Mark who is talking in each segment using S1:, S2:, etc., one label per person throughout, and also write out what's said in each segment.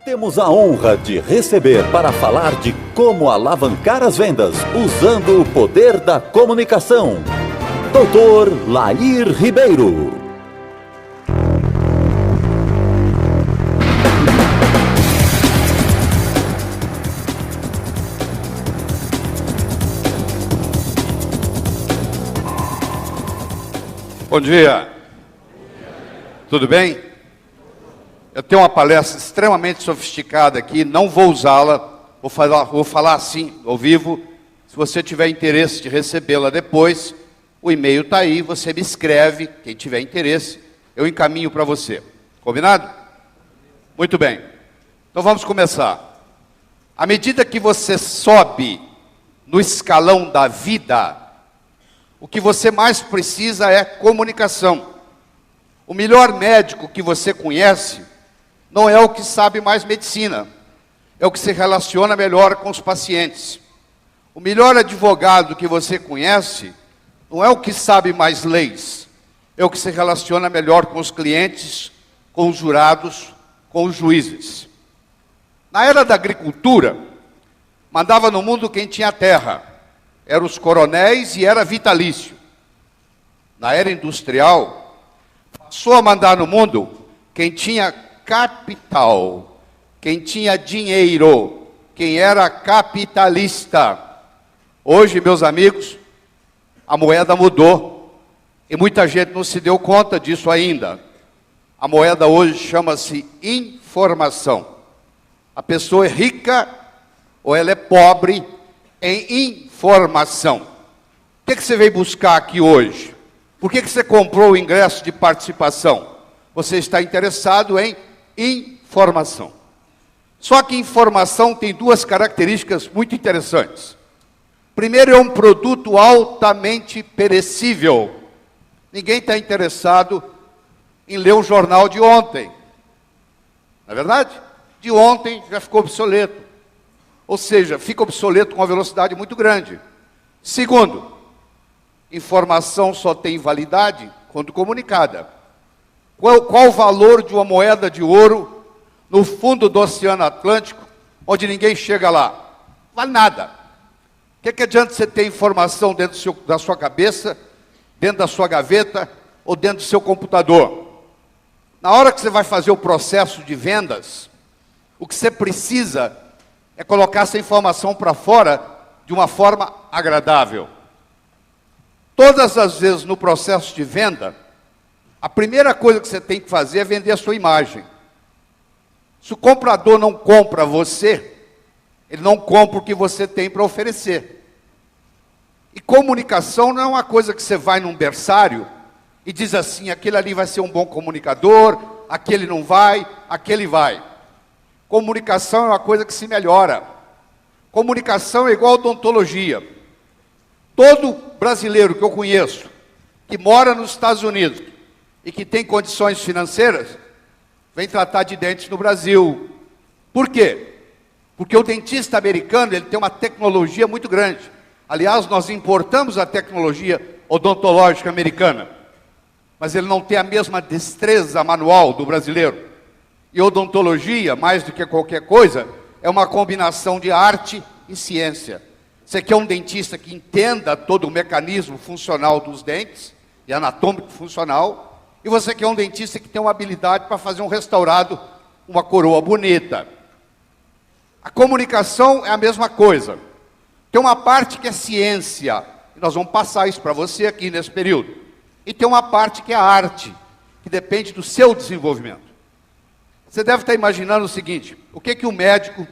S1: Temos a honra de receber para falar de como alavancar as vendas usando o poder da comunicação, Dr. Lair Ribeiro.
S2: Bom dia. Tudo bem? Eu tenho uma palestra extremamente sofisticada aqui, não vou usá-la, vou falar assim, ao vivo. Se você tiver interesse de recebê-la depois, o e-mail está aí, você me escreve, quem tiver interesse, eu encaminho para você. Combinado? Muito bem. Então vamos começar. À medida que você sobe no escalão da vida, o que você mais precisa é comunicação. O melhor médico que você conhece não é o que sabe mais medicina, é o que se relaciona melhor com os pacientes. O melhor advogado que você conhece não é o que sabe mais leis, é o que se relaciona melhor com os clientes, com os jurados, com os juízes. Na era da agricultura, mandava no mundo quem tinha terra, eram os coronéis e era vitalício. Na era industrial, passou a mandar no mundo quem tinha capital, quem tinha dinheiro, quem era capitalista. Hoje, meus amigos, a moeda mudou e muita gente não se deu conta disso ainda. A moeda hoje chama-se informação. A pessoa é rica ou ela é pobre em informação. O que você veio buscar aqui hoje? Por que você comprou o ingresso de participação? Você está interessado em informação. Só que informação tem duas características muito interessantes. Primeiro, é um produto altamente perecível. Ninguém está interessado em ler o jornal de ontem. Não é verdade? De ontem já ficou obsoleto. Ou seja, fica obsoleto com uma velocidade muito grande. Segundo, informação só tem validade quando comunicada. Qual o valor de uma moeda de ouro no fundo do Oceano Atlântico, onde ninguém chega lá? Vale nada. O que adianta você ter informação dentro da sua cabeça, dentro da sua gaveta ou dentro do seu computador? Na hora que você vai fazer o processo de vendas, o que você precisa é colocar essa informação para fora de uma forma agradável. Todas as vezes no processo de venda, a primeira coisa que você tem que fazer é vender a sua imagem. Se o comprador não compra você, ele não compra o que você tem para oferecer. E comunicação não é uma coisa que você vai num berçário e diz assim, aquele ali vai ser um bom comunicador, aquele não vai, aquele vai. Comunicação é uma coisa que se melhora. Comunicação é igual odontologia. Todo brasileiro que eu conheço, que mora nos Estados Unidos e que tem condições financeiras, vem tratar de dentes no Brasil. Por quê? Porque o dentista americano ele tem uma tecnologia muito grande. Aliás, nós importamos a tecnologia odontológica americana, mas ele não tem a mesma destreza manual do brasileiro. E odontologia, mais do que qualquer coisa, é uma combinação de arte e ciência. Você quer um dentista que entenda todo o mecanismo funcional dos dentes, e anatômico funcional, e você quer um dentista que tenha uma habilidade para fazer um restaurado, uma coroa bonita. A comunicação é a mesma coisa. Tem uma parte que é ciência, e nós vamos passar isso para você aqui nesse período. E tem uma parte que é arte, que depende do seu desenvolvimento. Você deve estar imaginando o seguinte, o que um médico,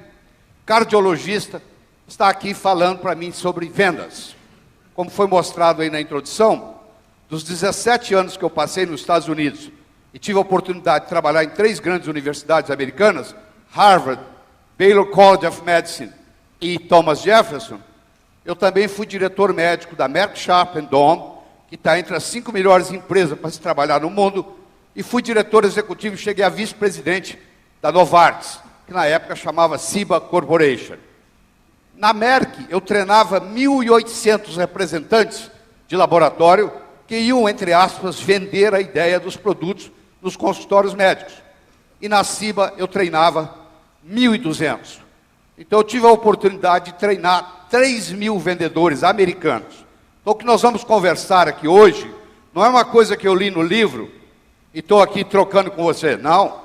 S2: cardiologista, está aqui falando para mim sobre vendas. Como foi mostrado aí na introdução, dos 17 anos que eu passei nos Estados Unidos, e tive a oportunidade de trabalhar em 3 grandes universidades americanas, Harvard, Baylor College of Medicine e Thomas Jefferson, eu também fui diretor médico da Merck Sharp & Dohme, que está entre as 5 melhores empresas para se trabalhar no mundo, e fui diretor executivo e cheguei a vice-presidente da Novartis, que na época chamava Ciba Corporation. Na Merck, eu treinava 1.800 representantes de laboratório que iam, entre aspas, vender a ideia dos produtos nos consultórios médicos. E na Ciba, eu treinava 1.200. Então eu tive a oportunidade de treinar 3.000 vendedores americanos. Então o que nós vamos conversar aqui hoje não é uma coisa que eu li no livro e estou aqui trocando com você. Não,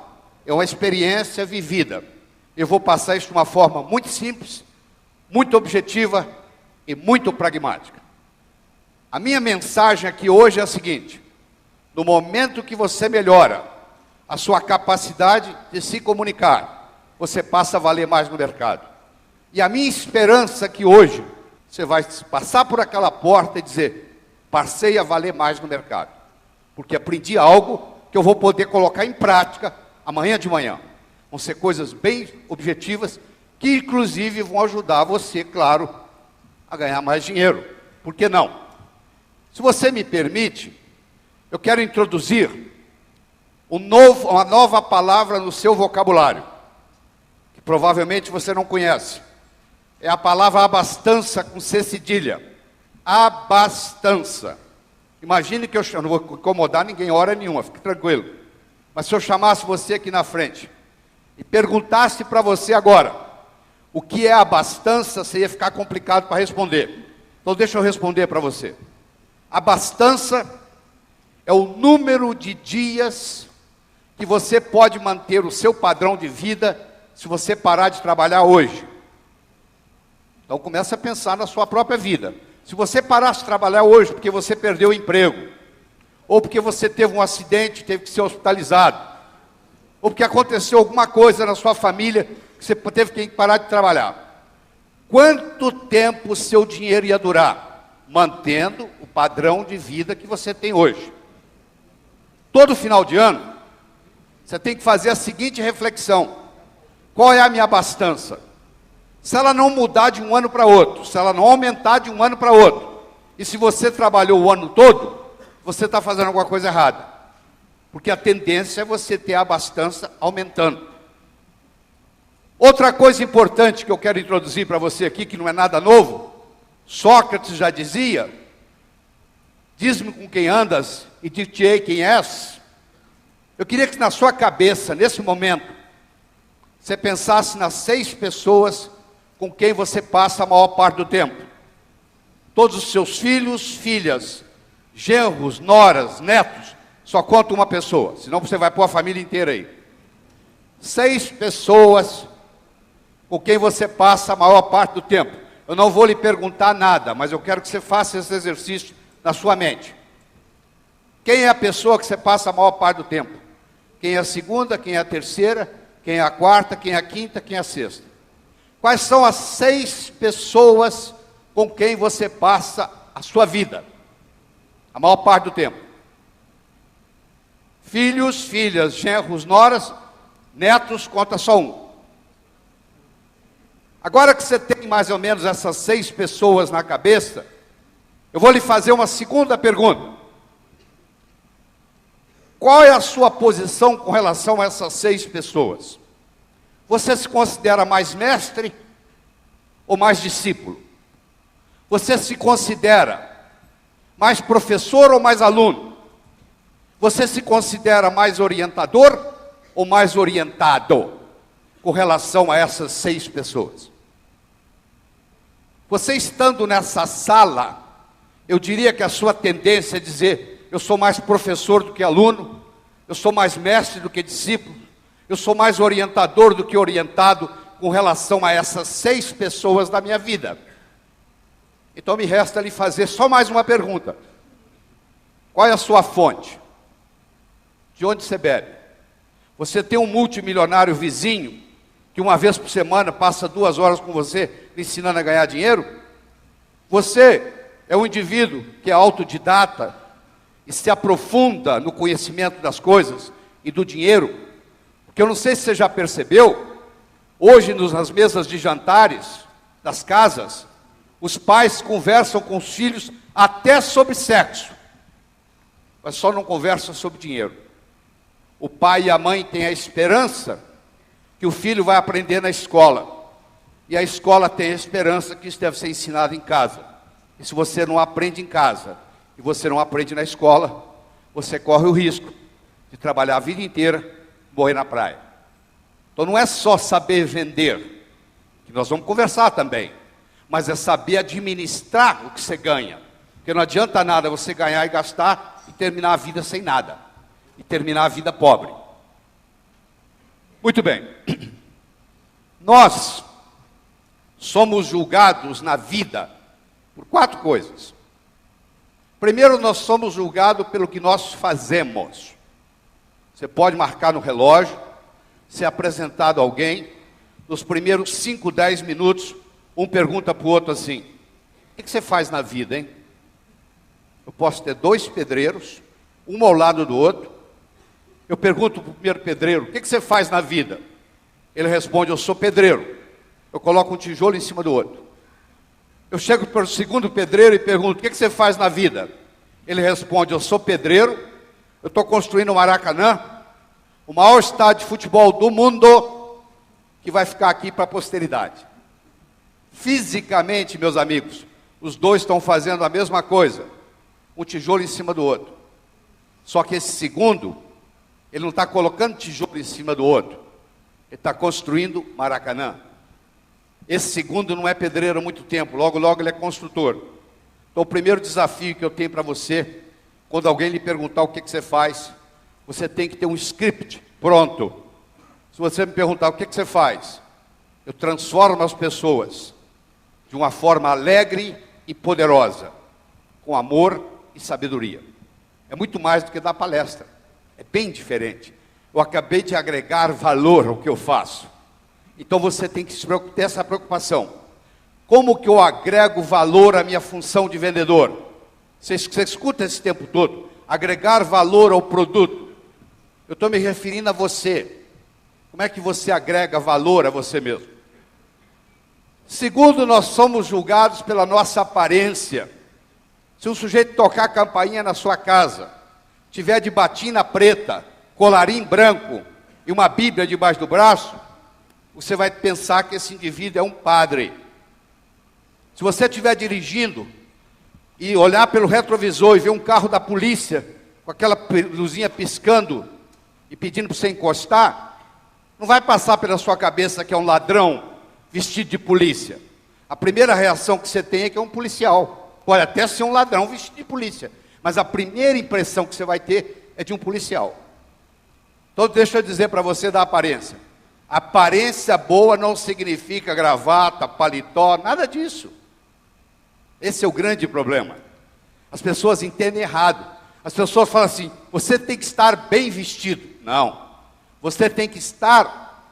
S2: é uma experiência vivida. Eu vou passar isso de uma forma muito simples, muito objetiva e muito pragmática. A minha mensagem aqui hoje é a seguinte: no momento que você melhora a sua capacidade de se comunicar, você passa a valer mais no mercado. E a minha esperança é que hoje você vai passar por aquela porta e dizer: passei a valer mais no mercado, porque aprendi algo que eu vou poder colocar em prática amanhã de manhã. Vão ser coisas bem objetivas, que inclusive vão ajudar você, claro, a ganhar mais dinheiro. Por que não? Se você me permite, eu quero introduzir uma nova palavra no seu vocabulário, que provavelmente você não conhece. É a palavra abastança com C cedilha. Abastança. Imagine que eu não vou incomodar ninguém hora nenhuma, fique tranquilo. Mas se eu chamasse você aqui na frente e perguntasse para você agora o que é abastança, você ia ficar complicado para responder. Então deixa eu responder para você. Abastança é o número de dias que você pode manter o seu padrão de vida se você parar de trabalhar hoje. Então comece a pensar na sua própria vida. Se você parasse de trabalhar hoje porque você perdeu o emprego, ou porque você teve um acidente, teve que ser hospitalizado, ou porque aconteceu alguma coisa na sua família que você teve que parar de trabalhar, quanto tempo o seu dinheiro ia durar? Mantendo o padrão de vida que você tem hoje. Todo final de ano, você tem que fazer a seguinte reflexão: qual é a minha abastança? Se ela não mudar de um ano para outro, se ela não aumentar de um ano para outro, e se você trabalhou o ano todo, você está fazendo alguma coisa errada. Porque a tendência é você ter a abastança aumentando. Outra coisa importante que eu quero introduzir para você aqui, que não é nada novo, Sócrates já dizia: diz-me com quem andas e dir-te-ei quem és. Eu queria que na sua cabeça, nesse momento, você pensasse nas 6 pessoas com quem você passa a maior parte do tempo. Todos os seus filhos, filhas, genros, noras, netos, só conta uma pessoa, senão você vai pôr a família inteira aí. 6 pessoas com quem você passa a maior parte do tempo. Eu não vou lhe perguntar nada, mas eu quero que você faça esse exercício na sua mente. Quem é a pessoa que você passa a maior parte do tempo? Quem é a segunda, quem é a terceira, quem é a quarta, quem é a quinta, quem é a sexta? Quais são as 6 pessoas com quem você passa a sua vida? A maior parte do tempo. Filhos, filhas, genros, noras, netos, conta só um. Agora que você tem mais ou menos essas 6 pessoas na cabeça, eu vou lhe fazer uma segunda pergunta. Qual é a sua posição com relação a essas 6 pessoas? Você se considera mais mestre ou mais discípulo? Você se considera mais professor ou mais aluno? Você se considera mais orientador ou mais orientado com relação a essas 6 pessoas? Você estando nessa sala, eu diria que a sua tendência é dizer: eu sou mais professor do que aluno, eu sou mais mestre do que discípulo, eu sou mais orientador do que orientado com relação a essas 6 pessoas da minha vida. Então me resta lhe fazer só mais uma pergunta. Qual é a sua fonte? De onde você bebe? Você tem um multimilionário vizinho que uma vez por semana passa 2 horas com você lhe ensinando a ganhar dinheiro? Você é um indivíduo que é autodidata e se aprofunda no conhecimento das coisas e do dinheiro? Porque eu não sei se você já percebeu, hoje nas mesas de jantares das casas, os pais conversam com os filhos até sobre sexo, mas só não conversam sobre dinheiro. O pai e a mãe têm a esperança que o filho vai aprender na escola, e a escola tem a esperança que isso deve ser ensinado em casa. E se você não aprende em casa, e você não aprende na escola, você corre o risco de trabalhar a vida inteira, morrer na praia. Então não é só saber vender, que nós vamos conversar também, mas é saber administrar o que você ganha. Porque não adianta nada você ganhar e gastar e terminar a vida sem nada, e terminar a vida pobre. Muito bem. Nós somos julgados na vida por 4 coisas. Primeiro, nós somos julgados pelo que nós fazemos. Você pode marcar no relógio, ser apresentado a alguém, nos primeiros 5, 10 minutos, um pergunta para o outro assim: o que você faz na vida, hein? Eu posso ter 2 pedreiros, um ao lado do outro. Eu pergunto para o primeiro pedreiro: o que você faz na vida? Ele responde: eu sou pedreiro. Eu coloco um tijolo em cima do outro. Eu chego para o segundo pedreiro e pergunto: o que você faz na vida? Ele responde: eu sou pedreiro, eu estou construindo o Maracanã, o maior estádio de futebol do mundo, que vai ficar aqui para a posteridade. Fisicamente, meus amigos, os dois estão fazendo a mesma coisa, um tijolo em cima do outro. Só que esse segundo, ele não está colocando tijolo em cima do outro, ele está construindo Maracanã. Esse segundo não é pedreiro há muito tempo, logo, logo ele é construtor. Então, o primeiro desafio que eu tenho para você, quando alguém lhe perguntar o que você faz, você tem que ter um script pronto. Se você me perguntar o que você faz, eu transformo as pessoas de uma forma alegre e poderosa, com amor e sabedoria. É muito mais do que dar palestra, é bem diferente. Eu acabei de agregar valor ao que eu faço. Então você tem que ter essa preocupação. Como que eu agrego valor à minha função de vendedor? Você escuta esse tempo todo, agregar valor ao produto. Eu estou me referindo a você. Como é que você agrega valor a você mesmo? Segundo, nós somos julgados pela nossa aparência. Se um sujeito tocar a campainha na sua casa, tiver de batina preta, colarinho branco e uma Bíblia debaixo do braço, você vai pensar que esse indivíduo é um padre. Se você estiver dirigindo e olhar pelo retrovisor e ver um carro da polícia com aquela luzinha piscando e pedindo para você encostar, não vai passar pela sua cabeça que é um ladrão vestido de polícia. A primeira reação que você tem é que é um policial. Pode até ser um ladrão vestido de polícia, mas a primeira impressão que você vai ter é de um policial. Então deixa eu dizer para você da aparência. Aparência boa não significa gravata, paletó, nada disso. Esse é o grande problema. As pessoas entendem errado. As pessoas falam assim: você tem que estar bem vestido. Não. Você tem que estar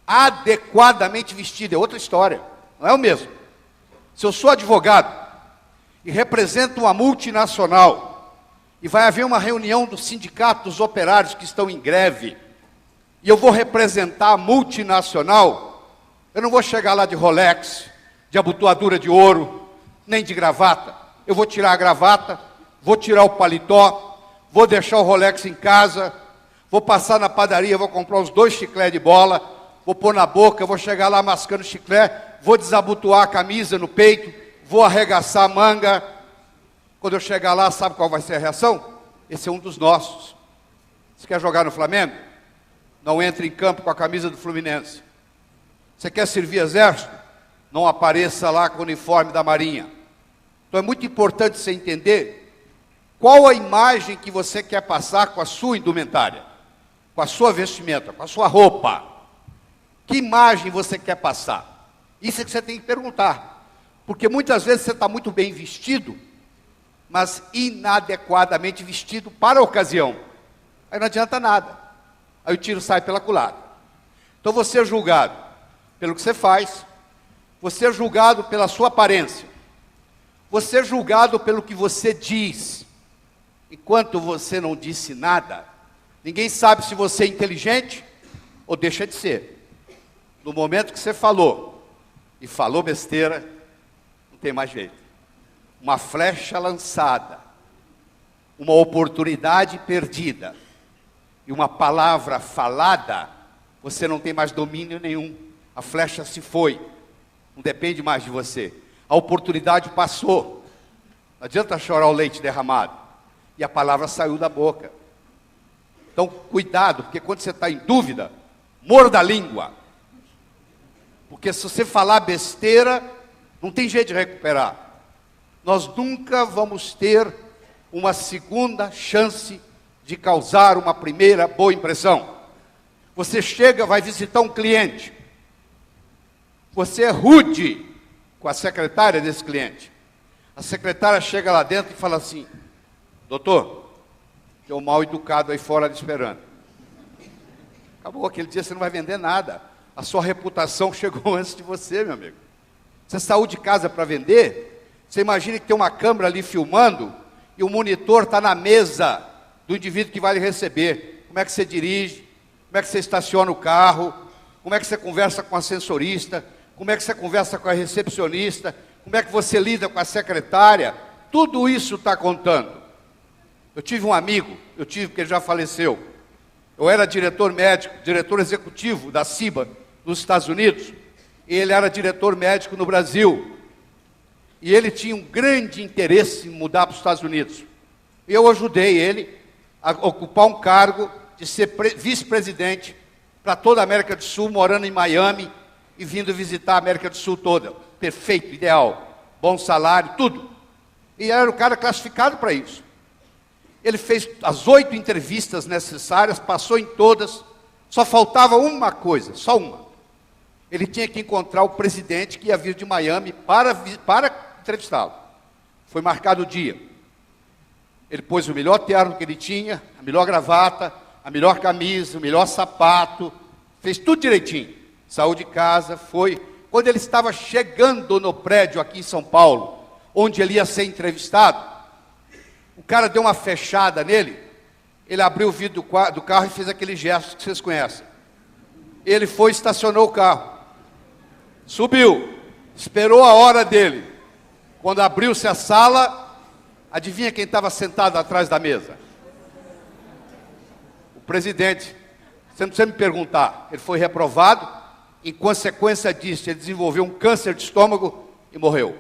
S2: adequadamente vestido. É outra história. Não é o mesmo. Se eu sou advogado e represento uma multinacional e vai haver uma reunião do sindicato dos operários que estão em greve, e eu vou representar a multinacional, eu não vou chegar lá de Rolex, de abotoadura de ouro, nem de gravata. Eu vou tirar a gravata, vou tirar o paletó, vou deixar o Rolex em casa, vou passar na padaria, vou comprar uns 2 chicletes de bola, vou pôr na boca, vou chegar lá mascando chiclete, vou desabotoar a camisa no peito, vou arregaçar a manga. Quando eu chegar lá, sabe qual vai ser a reação? Esse é um dos nossos. Você quer jogar no Flamengo? Não entre em campo com a camisa do Fluminense. Você quer servir exército? Não apareça lá com o uniforme da Marinha. Então é muito importante você entender qual a imagem que você quer passar com a sua indumentária, com a sua vestimenta, com a sua roupa. Que imagem você quer passar? Isso é que você tem que perguntar. Porque muitas vezes você está muito bem vestido, mas inadequadamente vestido para a ocasião. Aí não adianta nada. Aí o tiro sai pela culatra. Então você é julgado pelo que você faz, você é julgado pela sua aparência, você é julgado pelo que você diz. Enquanto você não disse nada, ninguém sabe se você é inteligente ou deixa de ser. No momento que você falou, e falou besteira, não tem mais jeito. Uma flecha lançada, uma oportunidade perdida, e uma palavra falada, você não tem mais domínio nenhum. A flecha se foi, não depende mais de você. A oportunidade passou. Não adianta chorar o leite derramado. E a palavra saiu da boca. Então, cuidado, porque quando você está em dúvida, morda a língua. Porque se você falar besteira, não tem jeito de recuperar. Nós nunca vamos ter uma segunda chance de causar uma primeira boa impressão. Você chega, vai visitar um cliente. Você é rude com a secretária desse cliente. A secretária chega lá dentro e fala assim: doutor, tem um mal educado aí fora esperando. Acabou, aquele dia você não vai vender nada. A sua reputação chegou antes de você, meu amigo. Você saiu de casa para vender, você imagina que tem uma câmera ali filmando e o monitor está na mesa do indivíduo que vai lhe receber. Como é que você dirige? Como é que você estaciona o carro? Como é que você conversa com a ascensorista? Como é que você conversa com a recepcionista? Como é que você lida com a secretária? Tudo isso está contando. Eu tive um amigo, porque ele já faleceu. Eu era diretor médico, diretor executivo da CIBA nos Estados Unidos. E ele era diretor médico no Brasil. E ele tinha um grande interesse em mudar para os Estados Unidos. Eu ajudei ele a ocupar um cargo de ser vice-presidente para toda a América do Sul, morando em Miami e vindo visitar a América do Sul toda. Perfeito, ideal, bom salário, tudo. E era o cara classificado para isso. Ele fez as 8 entrevistas necessárias, passou em todas, só faltava uma coisa, só uma. Ele tinha que encontrar o presidente que ia vir de Miami para entrevistá-lo. Foi marcado o dia. Ele pôs o melhor terno que ele tinha, a melhor gravata, a melhor camisa, o melhor sapato, fez tudo direitinho. Saiu de casa, foi. Quando ele estava chegando no prédio aqui em São Paulo, onde ele ia ser entrevistado, o cara deu uma fechada nele, ele abriu o vidro do carro e fez aquele gesto que vocês conhecem. Ele foi e estacionou o carro. Subiu, esperou a hora dele. Quando abriu-se a sala, adivinha quem estava sentado atrás da mesa? O presidente. Você não precisa me perguntar. Ele foi reprovado. Em consequência disso, ele desenvolveu um câncer de estômago e morreu.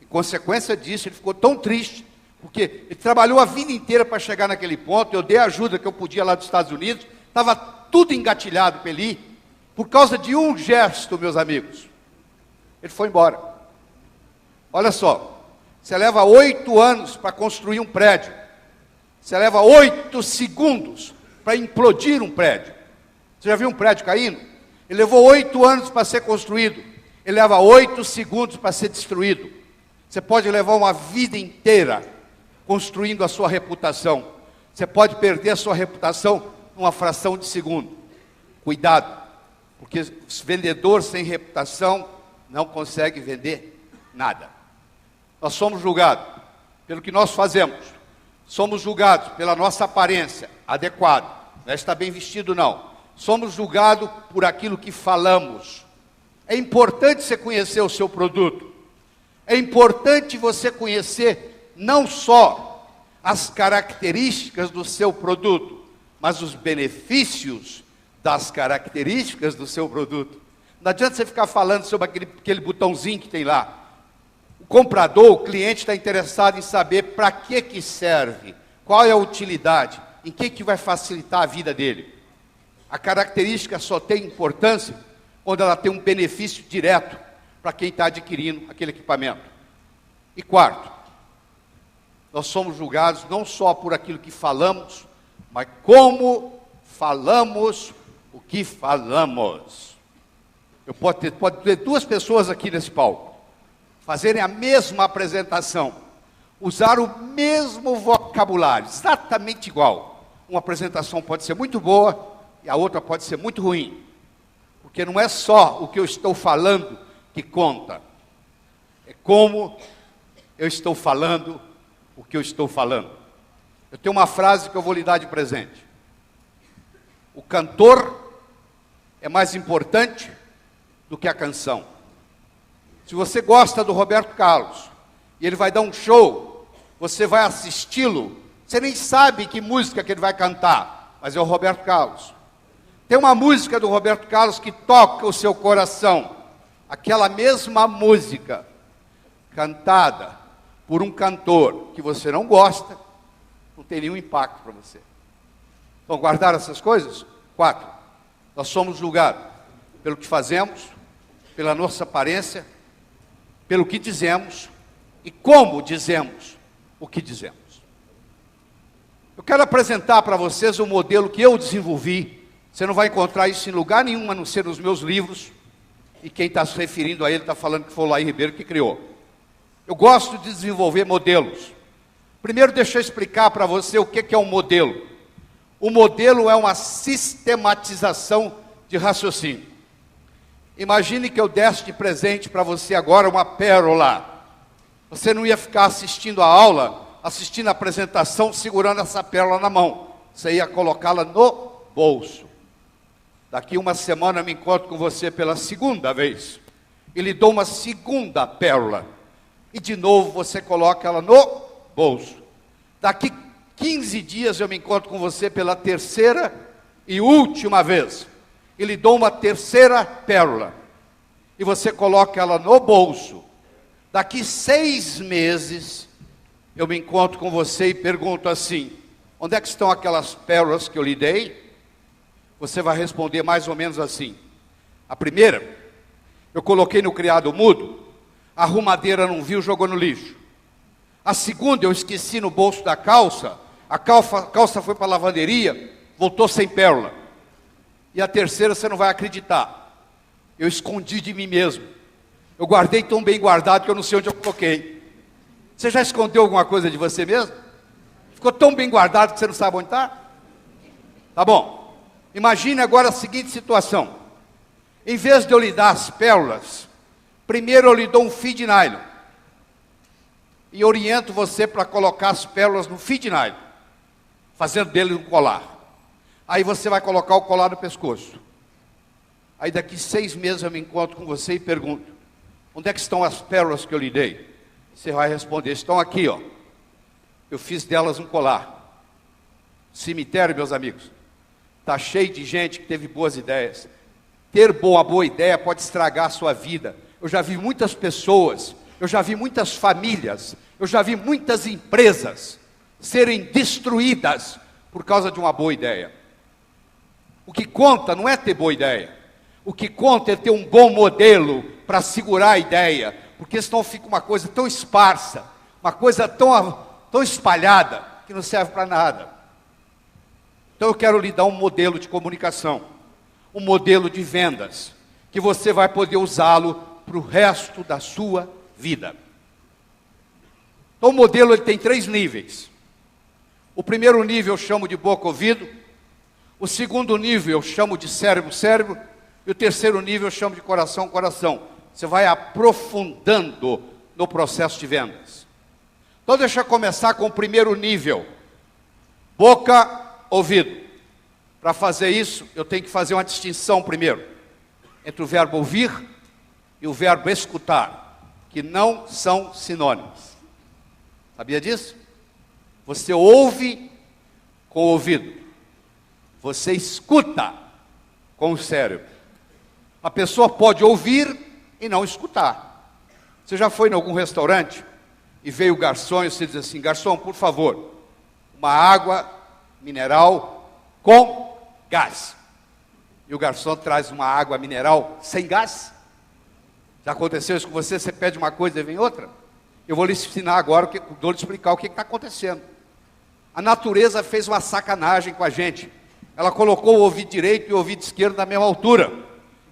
S2: Em consequência disso, ele ficou tão triste, porque ele trabalhou a vida inteira para chegar naquele ponto. Eu dei a ajuda que eu podia lá dos Estados Unidos. Estava tudo engatilhado para ele ir. Por causa de um gesto, meus amigos. Ele foi embora. Olha só. Você leva 8 anos para construir um prédio. Você leva 8 segundos para implodir um prédio. Você já viu um prédio caindo? Ele levou 8 anos para ser construído. Ele leva 8 segundos para ser destruído. Você pode levar uma vida inteira construindo a sua reputação. Você pode perder a sua reputação numa fração de segundo. Cuidado. Porque os vendedores sem reputação não conseguem vender nada. Nós somos julgados pelo que nós fazemos. Somos julgados pela nossa aparência adequada. Não é estar bem vestido, não. Somos julgados por aquilo que falamos. É importante você conhecer o seu produto. É importante você conhecer não só as características do seu produto, mas os benefícios das características do seu produto. Não adianta você ficar falando sobre aquele botãozinho que tem lá. O comprador, o cliente está interessado em saber para que serve, qual é a utilidade, em que vai facilitar a vida dele. A característica só tem importância quando ela tem um benefício direto para quem está adquirindo aquele equipamento. E quarto, nós somos julgados não só por aquilo que falamos, mas como falamos o que falamos. Pode ter 2 pessoas aqui nesse palco, fazerem a mesma apresentação, usar o mesmo vocabulário, exatamente igual. Uma apresentação pode ser muito boa e a outra pode ser muito ruim. Porque não é só o que eu estou falando que conta, é como eu estou falando o que eu estou falando. Eu tenho uma frase que eu vou lhe dar de presente. O cantor é mais importante do que a canção. Se você gosta do Roberto Carlos e ele vai dar um show, você vai assisti-lo, você nem sabe que música que ele vai cantar, mas é o Roberto Carlos. Tem uma música do Roberto Carlos que toca o seu coração. Aquela mesma música, cantada por um cantor que você não gosta, não tem nenhum impacto para você. Então, guardar essas coisas? 4. Nós somos julgados pelo que fazemos, pela nossa aparência, pelo que dizemos e como dizemos o que dizemos. Eu quero apresentar para vocês um modelo que eu desenvolvi. Você não vai encontrar isso em lugar nenhum, a não ser nos meus livros. E quem está se referindo a ele está falando que foi o Lair Ribeiro que criou. Eu gosto de desenvolver modelos. Primeiro, deixa eu explicar para você o que é um modelo. O modelo é uma sistematização de raciocínio. Imagine que eu desse de presente para você agora uma pérola. Você não ia ficar assistindo a aula, assistindo a apresentação, segurando essa pérola na mão. Você ia colocá-la no bolso. Daqui uma semana eu me encontro com você pela segunda vez. E lhe dou uma segunda pérola. E de novo você coloca ela no bolso. Daqui 15 dias eu me encontro com você pela terceira e última vez. E lhe dou uma terceira pérola. E você coloca ela no bolso. Daqui 6 meses eu me encontro com você e pergunto assim: onde é que estão aquelas pérolas que eu lhe dei? Você vai responder mais ou menos assim: a primeira, eu coloquei no criado mudo, a arrumadeira não viu, jogou no lixo. A segunda, eu esqueci no bolso da calça, a calça foi para a lavanderia, voltou sem pérola. E a terceira, você não vai acreditar, eu escondi de mim mesmo. Eu guardei tão bem guardado que eu não sei onde eu coloquei. Você já escondeu alguma coisa de você mesmo? Ficou tão bem guardado que você não sabe onde está? Tá bom. Imagine agora a seguinte situação. Em vez de eu lhe dar as pérolas, primeiro eu lhe dou um fio de nylon. E oriento você para colocar as pérolas no fio de nylon, fazendo dele um colar. Aí você vai colocar o colar no pescoço. Aí daqui 6 meses eu me encontro com você e pergunto: onde é que estão as pérolas que eu lhe dei? Você vai responder: estão aqui, ó. Eu fiz delas um colar. Cemitério, meus amigos, está cheio de gente que teve boas ideias. Ter uma boa ideia pode estragar a sua vida. Eu já vi muitas pessoas, eu já vi muitas famílias, eu já vi muitas empresas serem destruídas por causa de uma boa ideia. O que conta não é ter boa ideia. O que conta é ter um bom modelo para segurar a ideia, porque senão fica uma coisa tão esparsa, uma coisa tão espalhada, que não serve para nada. Então eu quero lhe dar um modelo de comunicação, um modelo de vendas, que você vai poder usá-lo para o resto da sua vida. Então o modelo ele tem 3 níveis. O primeiro nível eu chamo de boca-ouvido, o segundo nível eu chamo de cérebro-cérebro, e o terceiro nível eu chamo de coração-coração. Você vai aprofundando no processo de vendas. Então deixa eu começar com o primeiro nível. Boca-ouvido. Para fazer isso, eu tenho que fazer uma distinção primeiro entre o verbo ouvir e o verbo escutar, que não são sinônimos. Sabia disso? Você ouve com o ouvido. Você escuta com o cérebro. A pessoa pode ouvir e não escutar. Você já foi em algum restaurante e veio o garçom e você diz assim: garçom, por favor, uma água mineral com gás. E o garçom traz uma água mineral sem gás. Já aconteceu isso com você? Você pede uma coisa e vem outra? Eu vou lhe ensinar agora, vou lhe explicar o que está acontecendo. A natureza fez uma sacanagem com a gente. Ela colocou o ouvido direito e o ouvido esquerdo na mesma altura.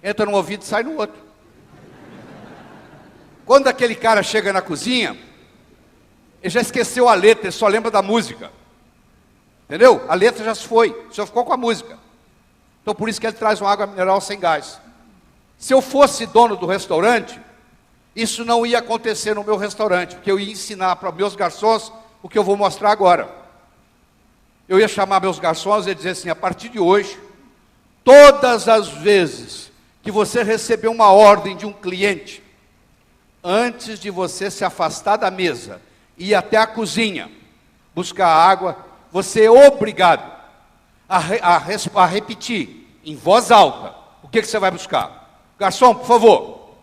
S2: Entra num ouvido e sai no outro. Quando aquele cara chega na cozinha, ele já esqueceu a letra, ele só lembra da música. Entendeu? A letra já se foi, só ficou com a música. Então por isso que ele traz uma água mineral sem gás. Se eu fosse dono do restaurante, isso não ia acontecer no meu restaurante, porque eu ia ensinar para meus garçons o que eu vou mostrar agora. Eu ia chamar meus garçons e dizer assim: a partir de hoje, todas as vezes que você receber uma ordem de um cliente, antes de você se afastar da mesa e ir até a cozinha buscar água, você é obrigado a repetir em voz alta o que você vai buscar. Garçom, por favor,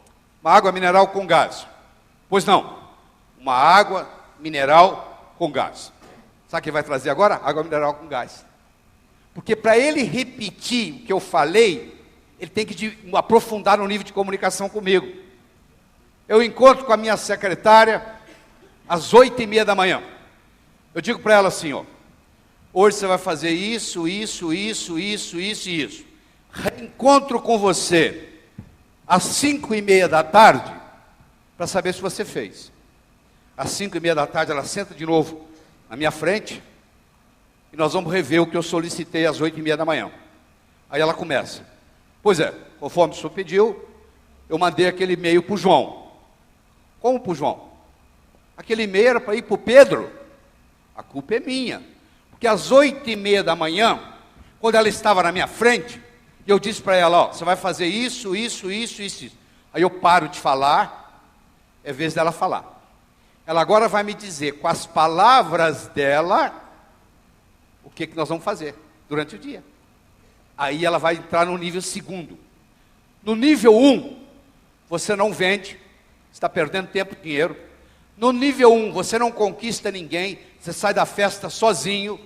S2: uma água mineral com gás. Pois não, uma água mineral com gás. Sabe o que vai trazer agora? Água mineral com gás. Porque para ele repetir o que eu falei, ele tem que aprofundar no nível de comunicação comigo. Eu encontro com a minha secretária às 8h30 da manhã. Eu digo para ela assim, ó, hoje você vai fazer isso, isso, isso, isso, isso e isso. Reencontro com você às 5h30 da tarde, para saber se você fez. Às 5h30 da tarde ela senta de novo na minha frente, e nós vamos rever o que eu solicitei às 8h30 da manhã. Aí ela começa. Pois é, conforme o senhor pediu, eu mandei aquele e-mail para o João. Como para o João? Aquele e-mail era para ir para o Pedro. A culpa é minha. Porque às 8h30 da manhã, quando ela estava na minha frente, eu disse para ela, ó, você vai fazer isso, isso, isso, isso, isso. Aí eu paro de falar, é vez dela falar. Ela agora vai me dizer, com as palavras dela, o que nós vamos fazer durante o dia. Aí ela vai entrar no nível 2º. No nível 1, você não vende, está perdendo tempo e dinheiro. No nível 1, você não conquista ninguém, você sai da festa sozinho.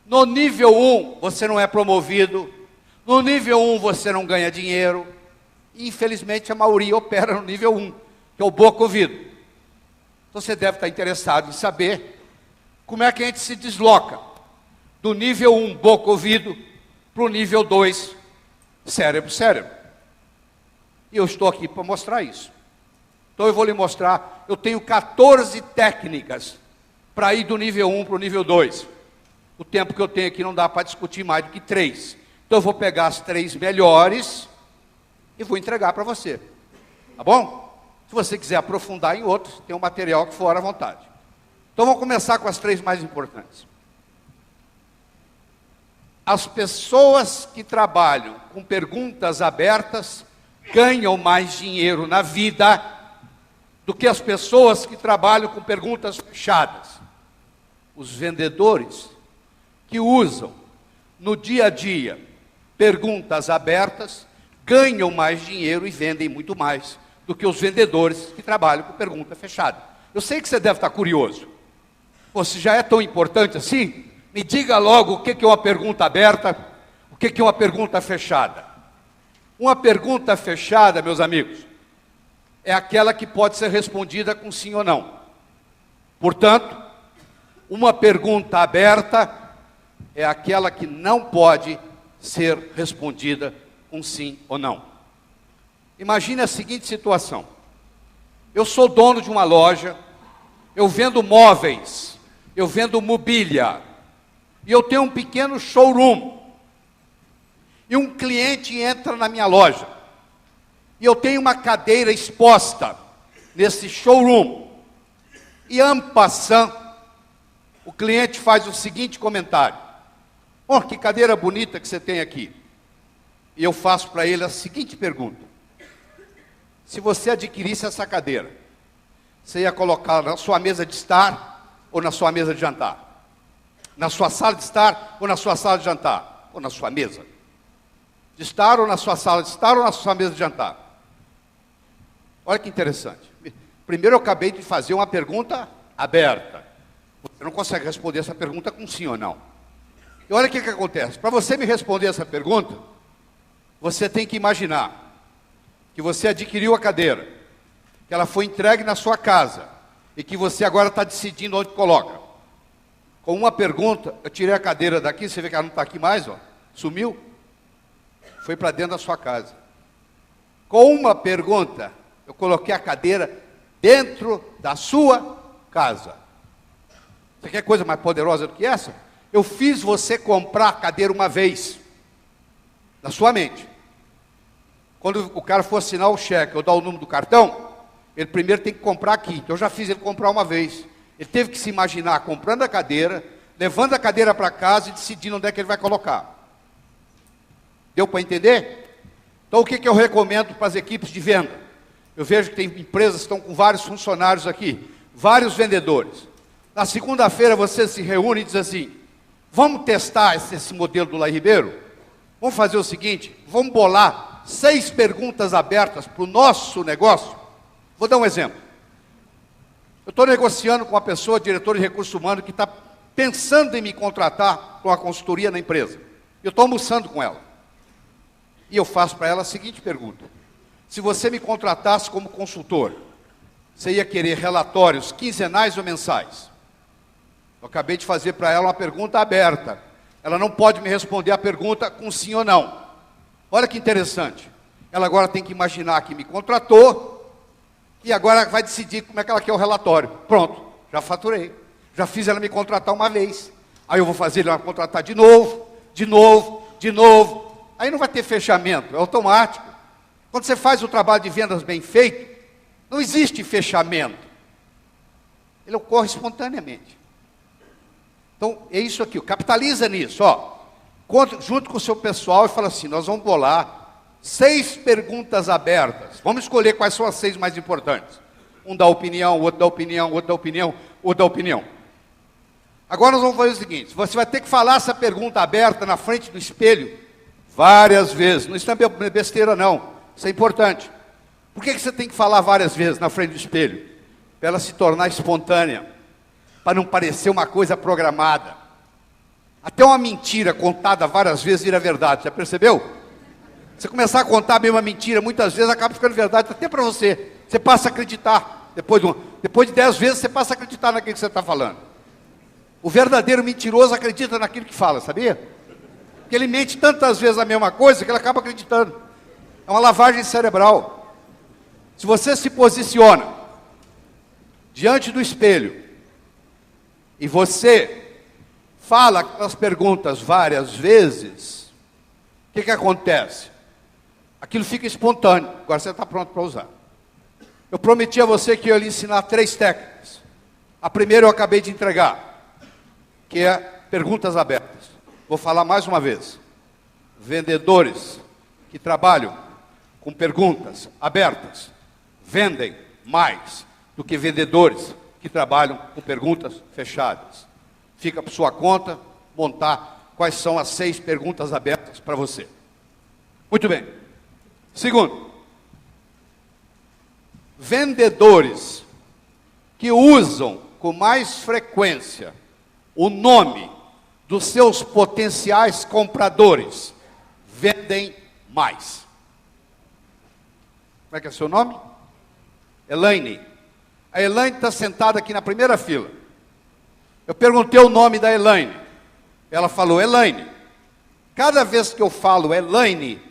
S2: No nível 1, você não é promovido. No nível 1, você não ganha dinheiro. E, infelizmente, a maioria opera no nível 1, que é o boca ouvido. Então, você deve estar interessado em saber como é que a gente se desloca do nível 1, boca ouvido, para o nível 2, cérebro. E eu estou aqui para mostrar isso. Então eu vou lhe mostrar, eu tenho 14 técnicas para ir do nível 1 para o nível 2. O tempo que eu tenho aqui não dá para discutir mais do que 3. Então eu vou pegar as 3 melhores e vou entregar para você. Tá bom? Se você quiser aprofundar em outros, tem um material que for à vontade. Então vamos começar com as 3 mais importantes. As pessoas que trabalham com perguntas abertas ganham mais dinheiro na vida do que as pessoas que trabalham com perguntas fechadas. Os vendedores que usam no dia a dia perguntas abertas ganham mais dinheiro e vendem muito mais do que os vendedores que trabalham com pergunta fechada. Eu sei que você deve estar curioso. Pô, se já é tão importante assim, me diga logo o que é uma pergunta aberta, o que é uma pergunta fechada. Uma pergunta fechada, meus amigos, é aquela que pode ser respondida com sim ou não. Portanto, uma pergunta aberta é aquela que não pode ser respondida com sim ou não. Imagine a seguinte situação. Eu sou dono de uma loja, eu vendo móveis, eu vendo mobília, e eu tenho um pequeno showroom. E um cliente entra na minha loja. E eu tenho uma cadeira exposta nesse showroom. E en passant, o cliente faz o seguinte comentário. Oh, que cadeira bonita que você tem aqui. E eu faço para ele a seguinte pergunta. Se você adquirisse essa cadeira, você ia colocar na sua mesa de estar ou na sua mesa de jantar? Na sua sala de estar ou na sua sala de jantar? Ou na sua mesa de estar ou na sua sala de estar ou na sua mesa de jantar? Olha que interessante. Primeiro eu acabei de fazer uma pergunta aberta. Você não consegue responder essa pergunta com sim ou não. E olha o que acontece. Para você me responder essa pergunta, você tem que imaginar que você adquiriu a cadeira, que ela foi entregue na sua casa e que você agora está decidindo onde coloca. Com uma pergunta, eu tirei a cadeira daqui, você vê que ela não está aqui mais, ó, sumiu, foi para dentro da sua casa. Com uma pergunta, eu coloquei a cadeira dentro da sua casa. Você quer coisa mais poderosa do que essa? Eu fiz você comprar a cadeira uma vez, na sua mente. Quando o cara for assinar o cheque ou dar o número do cartão, ele primeiro tem que comprar aqui. Então eu já fiz ele comprar uma vez. Ele teve que se imaginar comprando a cadeira, levando a cadeira para casa e decidindo onde é que ele vai colocar. Deu para entender? Então o que eu recomendo para as equipes de venda? Eu vejo que tem empresas que estão com vários funcionários aqui, vários vendedores. Na segunda-feira você se reúne e diz assim, vamos testar esse modelo do Laí Ribeiro? Vamos fazer o seguinte, vamos bolar 6 perguntas abertas para o nosso negócio? Vou dar um exemplo. Eu estou negociando com uma pessoa, diretor de recursos humanos, que está pensando em me contratar para uma consultoria na empresa. Eu estou almoçando com ela. E eu faço para ela a seguinte pergunta: se você me contratasse como consultor, você ia querer relatórios quinzenais ou mensais? Eu acabei de fazer para ela uma pergunta aberta. Ela não pode me responder a pergunta com sim ou não. Olha que interessante. Ela agora tem que imaginar que me contratou e agora vai decidir como é que ela quer o relatório. Pronto, já faturei. Já fiz ela me contratar uma vez. Aí eu vou fazer ela contratar de novo, de novo, de novo. Aí não vai ter fechamento, é automático. Quando você faz o trabalho de vendas bem feito, não existe fechamento. Ele ocorre espontaneamente. Então, é isso aqui, capitaliza nisso, ó. Junto com o seu pessoal e fala assim: nós vamos bolar 6 perguntas abertas. Vamos escolher quais são as 6 mais importantes. Um dá opinião, o outro dá opinião, outro dá opinião, outro dá opinião. Agora nós vamos fazer o seguinte: você vai ter que falar essa pergunta aberta na frente do espelho várias vezes. Não está besteira não, isso é importante. Por que você tem que falar várias vezes na frente do espelho? Para ela se tornar espontânea, para não parecer uma coisa programada. Até uma mentira contada várias vezes vira verdade, já percebeu? Você começar a contar a mesma mentira, muitas vezes acaba ficando verdade, até para você. Você passa a acreditar. Depois de 10 vezes, você passa a acreditar naquilo que você está falando. O verdadeiro mentiroso acredita naquilo que fala, sabia? Porque ele mente tantas vezes a mesma coisa que ele acaba acreditando. É uma lavagem cerebral. Se você se posiciona diante do espelho e você fala aquelas perguntas várias vezes, o que acontece? Aquilo fica espontâneo. Agora você está pronto para usar. Eu prometi a você que eu ia lhe ensinar 3 técnicas. A primeira eu acabei de entregar, que é perguntas abertas. Vou falar mais uma vez. Vendedores que trabalham com perguntas abertas vendem mais do que vendedores que trabalham com perguntas fechadas. Fica por sua conta montar quais são as 6 perguntas abertas para você. Muito bem. Segundo, vendedores que usam com mais frequência o nome dos seus potenciais compradores vendem mais. Como é que é seu nome? Elaine. A Elaine está sentada aqui na primeira fila. Eu perguntei o nome da Elaine. Ela falou Elaine. Cada vez que eu falo Elaine,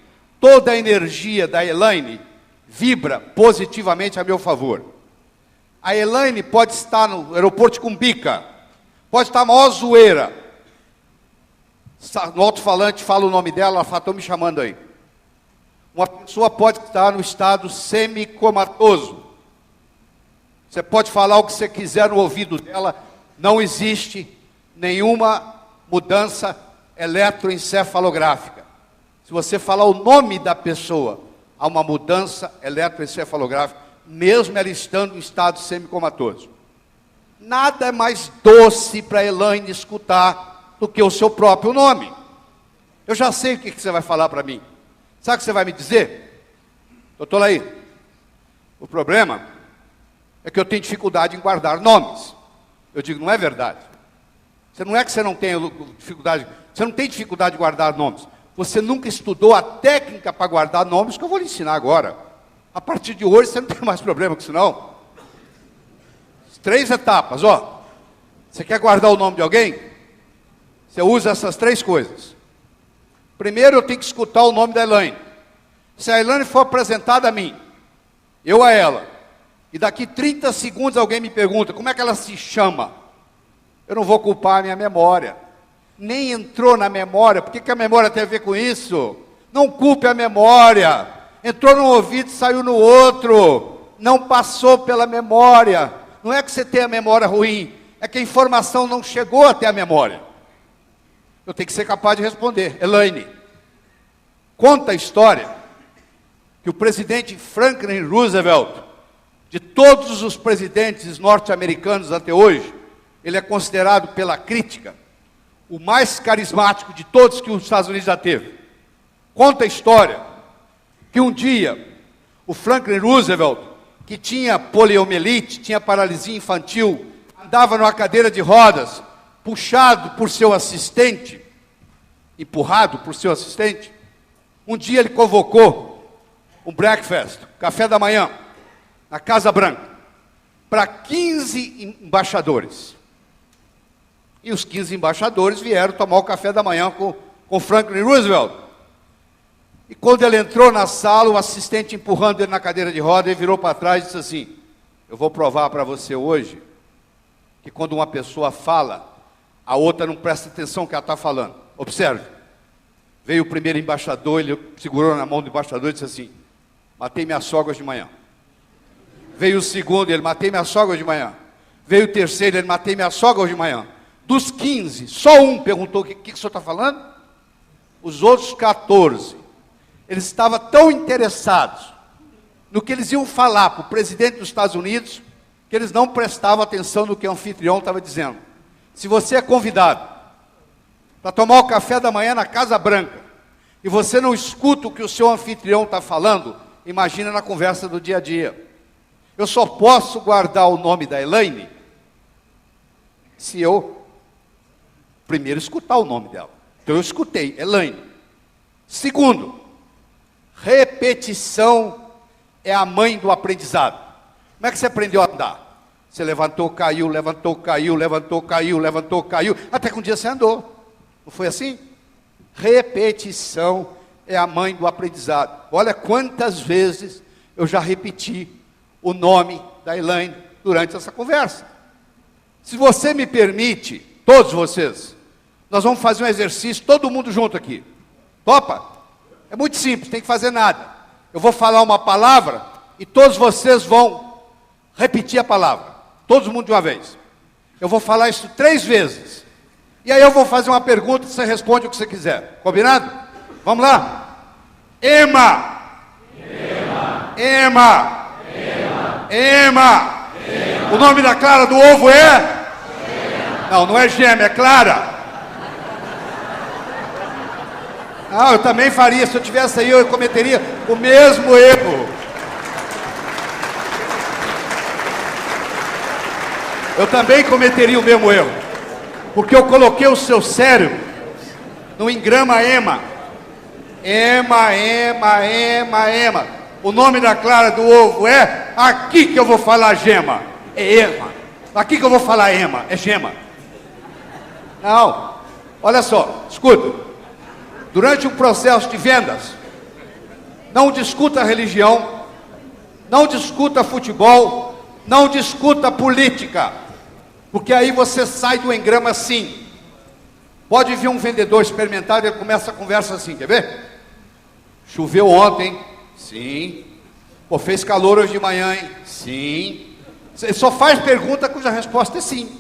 S2: toda a energia da Elaine vibra positivamente a meu favor. A Elaine pode estar no aeroporto de Cumbica, pode estar a maior zoeira. No alto-falante fala o nome dela, ela fala: estão me chamando aí. Uma pessoa pode estar no estado semicomatoso. Você pode falar o que você quiser no ouvido dela, não existe nenhuma mudança eletroencefalográfica. Se você falar o nome da pessoa, há uma mudança eletroencefalográfica, mesmo ela estando em estado semicomatoso. Nada é mais doce para a Elaine escutar do que o seu próprio nome. Eu já sei o que você vai falar para mim. Sabe o que você vai me dizer? Doutor Laí, o problema é que eu tenho dificuldade em guardar nomes. Eu digo: não é verdade. Não é que você não tenha dificuldade, você não tem dificuldade de guardar nomes. Você nunca estudou a técnica para guardar nomes que eu vou lhe ensinar agora. A partir de hoje você não tem mais problema com isso não. 3 etapas, ó. Você quer guardar o nome de alguém? Você usa essas 3 coisas. Primeiro eu tenho que escutar o nome da Elaine. Se a Elaine for apresentada a mim, eu a ela, e daqui 30 segundos alguém me pergunta como é que ela se chama, eu não vou culpar a minha memória. Nem entrou na memória. Por que a memória tem a ver com isso? Não culpe a memória. Entrou num ouvido e saiu no outro. Não passou pela memória. Não é que você tem a memória ruim, é que a informação não chegou até a memória. Eu tenho que ser capaz de responder. Elaine, conta a história que o presidente Franklin Roosevelt, de todos os presidentes norte-americanos até hoje, ele é considerado pela crítica o mais carismático de todos que os Estados Unidos já teve. Conta a história que um dia o Franklin Roosevelt, que tinha poliomielite, tinha paralisia infantil, andava numa cadeira de rodas, puxado por seu assistente, empurrado por seu assistente, Um dia ele convocou um breakfast, café da manhã, na Casa Branca, para 15 embaixadores. E os 15 embaixadores vieram tomar o café da manhã com Franklin Roosevelt. E quando ele entrou na sala, o assistente empurrando ele na cadeira de roda, ele virou para trás e disse assim: eu vou provar para você hoje que quando uma pessoa fala, a outra não presta atenção no que ela está falando. Observe. Veio o primeiro embaixador, ele segurou na mão do embaixador e disse assim: matei minha sogra de manhã. Veio o segundo, ele: matei minha sogra de manhã. Veio o terceiro, ele: matei minha sogra de manhã. Dos 15, só um perguntou: o que o senhor está falando? Os outros 14, eles estavam tão interessados no que eles iam falar para o presidente dos Estados Unidos, que eles não prestavam atenção no que o anfitrião estava dizendo. Se você é convidado para tomar o café da manhã na Casa Branca, e você não escuta o que o seu anfitrião está falando, imagina na conversa do dia a dia. Eu só posso guardar o nome da Elaine se eu primeiro escutar o nome dela. Então eu escutei, Elaine. Segundo, repetição é a mãe do aprendizado. Como é que você aprendeu a andar? Você levantou, caiu, levantou, caiu, levantou, caiu, levantou, caiu, até que um dia você andou. Não foi assim? Repetição é a mãe do aprendizado. Olha quantas vezes eu já repeti o nome da Elaine durante essa conversa. Se você me permite, todos vocês, nós vamos fazer um exercício, todo mundo junto aqui. Topa? É muito simples, não tem que fazer nada. Eu vou falar uma palavra e todos vocês vão repetir a palavra. Todo mundo de uma vez. Eu vou falar isso 3 vezes. E aí eu vou fazer uma pergunta e você responde o que você quiser. Combinado? Vamos lá? Ema. Ema. Ema. Ema. Ema. O nome da clara do ovo é? Gema. Não, não é gema, é clara. Ah, eu também faria. Se eu tivesse aí, eu cometeria o mesmo erro. Eu também cometeria o mesmo erro. Porque eu coloquei o seu cérebro no engrama ema. Ema, ema, ema, ema. O nome da clara do ovo é? Aqui que eu vou falar gema. É ema. Aqui que eu vou falar ema. É gema. Não. Olha só, escuta. Durante um processo de vendas, não discuta religião, não discuta futebol, não discuta política, porque aí você sai do engrama assim. Pode vir um vendedor experimentado e ele começa a conversa assim, quer ver? Choveu ontem? Sim. Pô, fez calor hoje de manhã, hein? Sim. Ele só faz pergunta cuja resposta é sim.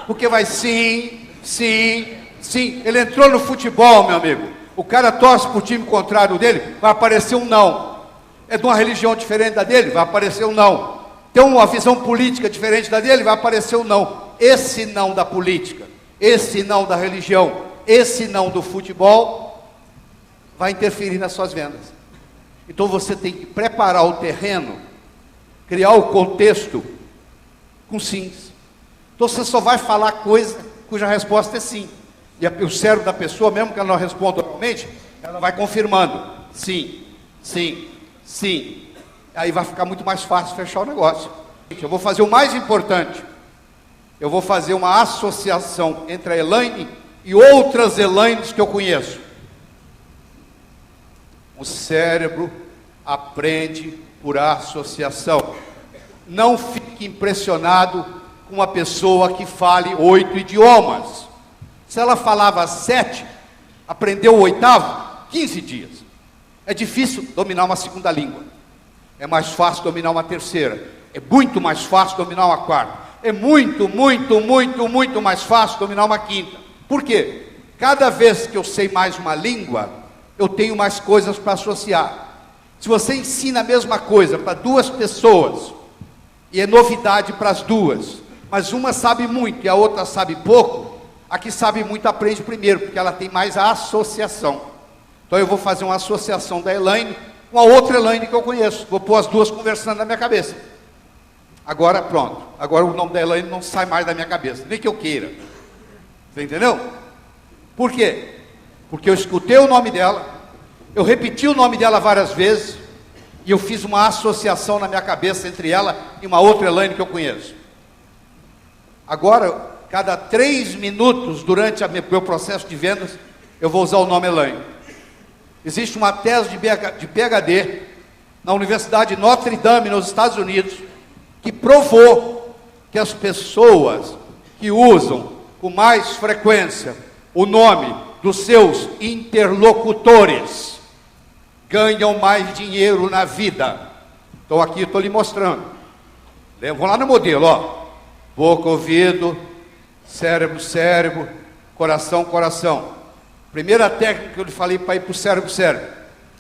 S2: Porque vai sim, sim, sim. Ele entrou no futebol, meu amigo. O cara torce para o time contrário dele, vai aparecer um não. É de uma religião diferente da dele, vai aparecer um não. Tem uma visão política diferente da dele, vai aparecer um não. Esse não da política, esse não da religião, esse não do futebol, vai interferir nas suas vendas. Então você tem que preparar o terreno, criar o contexto com sims. Então você só vai falar coisa cuja resposta é sim. E o cérebro da pessoa, mesmo que ela não responda normalmente, ela vai confirmando. Sim, sim, sim. Aí vai ficar muito mais fácil fechar o negócio. Eu vou fazer o mais importante. Eu vou fazer uma associação entre a Elaine e outras Elaines que eu conheço. O cérebro aprende por associação. Não fique impressionado com uma pessoa que fale 8 idiomas. Se ela falava 7, aprendeu o 8º, 15 dias. É difícil dominar uma segunda língua. É mais fácil dominar uma terceira. É muito mais fácil dominar uma quarta. É muito, muito, muito, muito mais fácil dominar uma quinta. Por quê? Cada vez que eu sei mais uma língua, eu tenho mais coisas para associar. Se você ensina a mesma coisa para 2 pessoas, e é novidade para as 2, mas uma sabe muito e a outra sabe pouco, a que sabe muito aprende primeiro, porque ela tem mais a associação. Então eu vou fazer uma associação da Elaine com a outra Elaine que eu conheço. Vou pôr as 2 conversando na minha cabeça. Agora pronto. Agora o nome da Elaine não sai mais da minha cabeça, nem que eu queira. Você entendeu? Por quê? Porque eu escutei o nome dela, Eu repeti o nome dela várias vezes e eu fiz uma associação na minha cabeça entre ela e uma outra Elaine que eu conheço. Agora, cada 3 minutos durante o meu processo de vendas, eu vou usar o nome Elaine. Existe uma tese de PhD na Universidade de Notre Dame, nos Estados Unidos, que provou que as pessoas que usam com mais frequência o nome dos seus interlocutores ganham mais dinheiro na vida. Então aqui estou lhe mostrando. Vamos lá no modelo, ó. Boca, ouvido, cérebro, cérebro, coração, coração. Primeira técnica que eu lhe falei para ir para o cérebro, cérebro.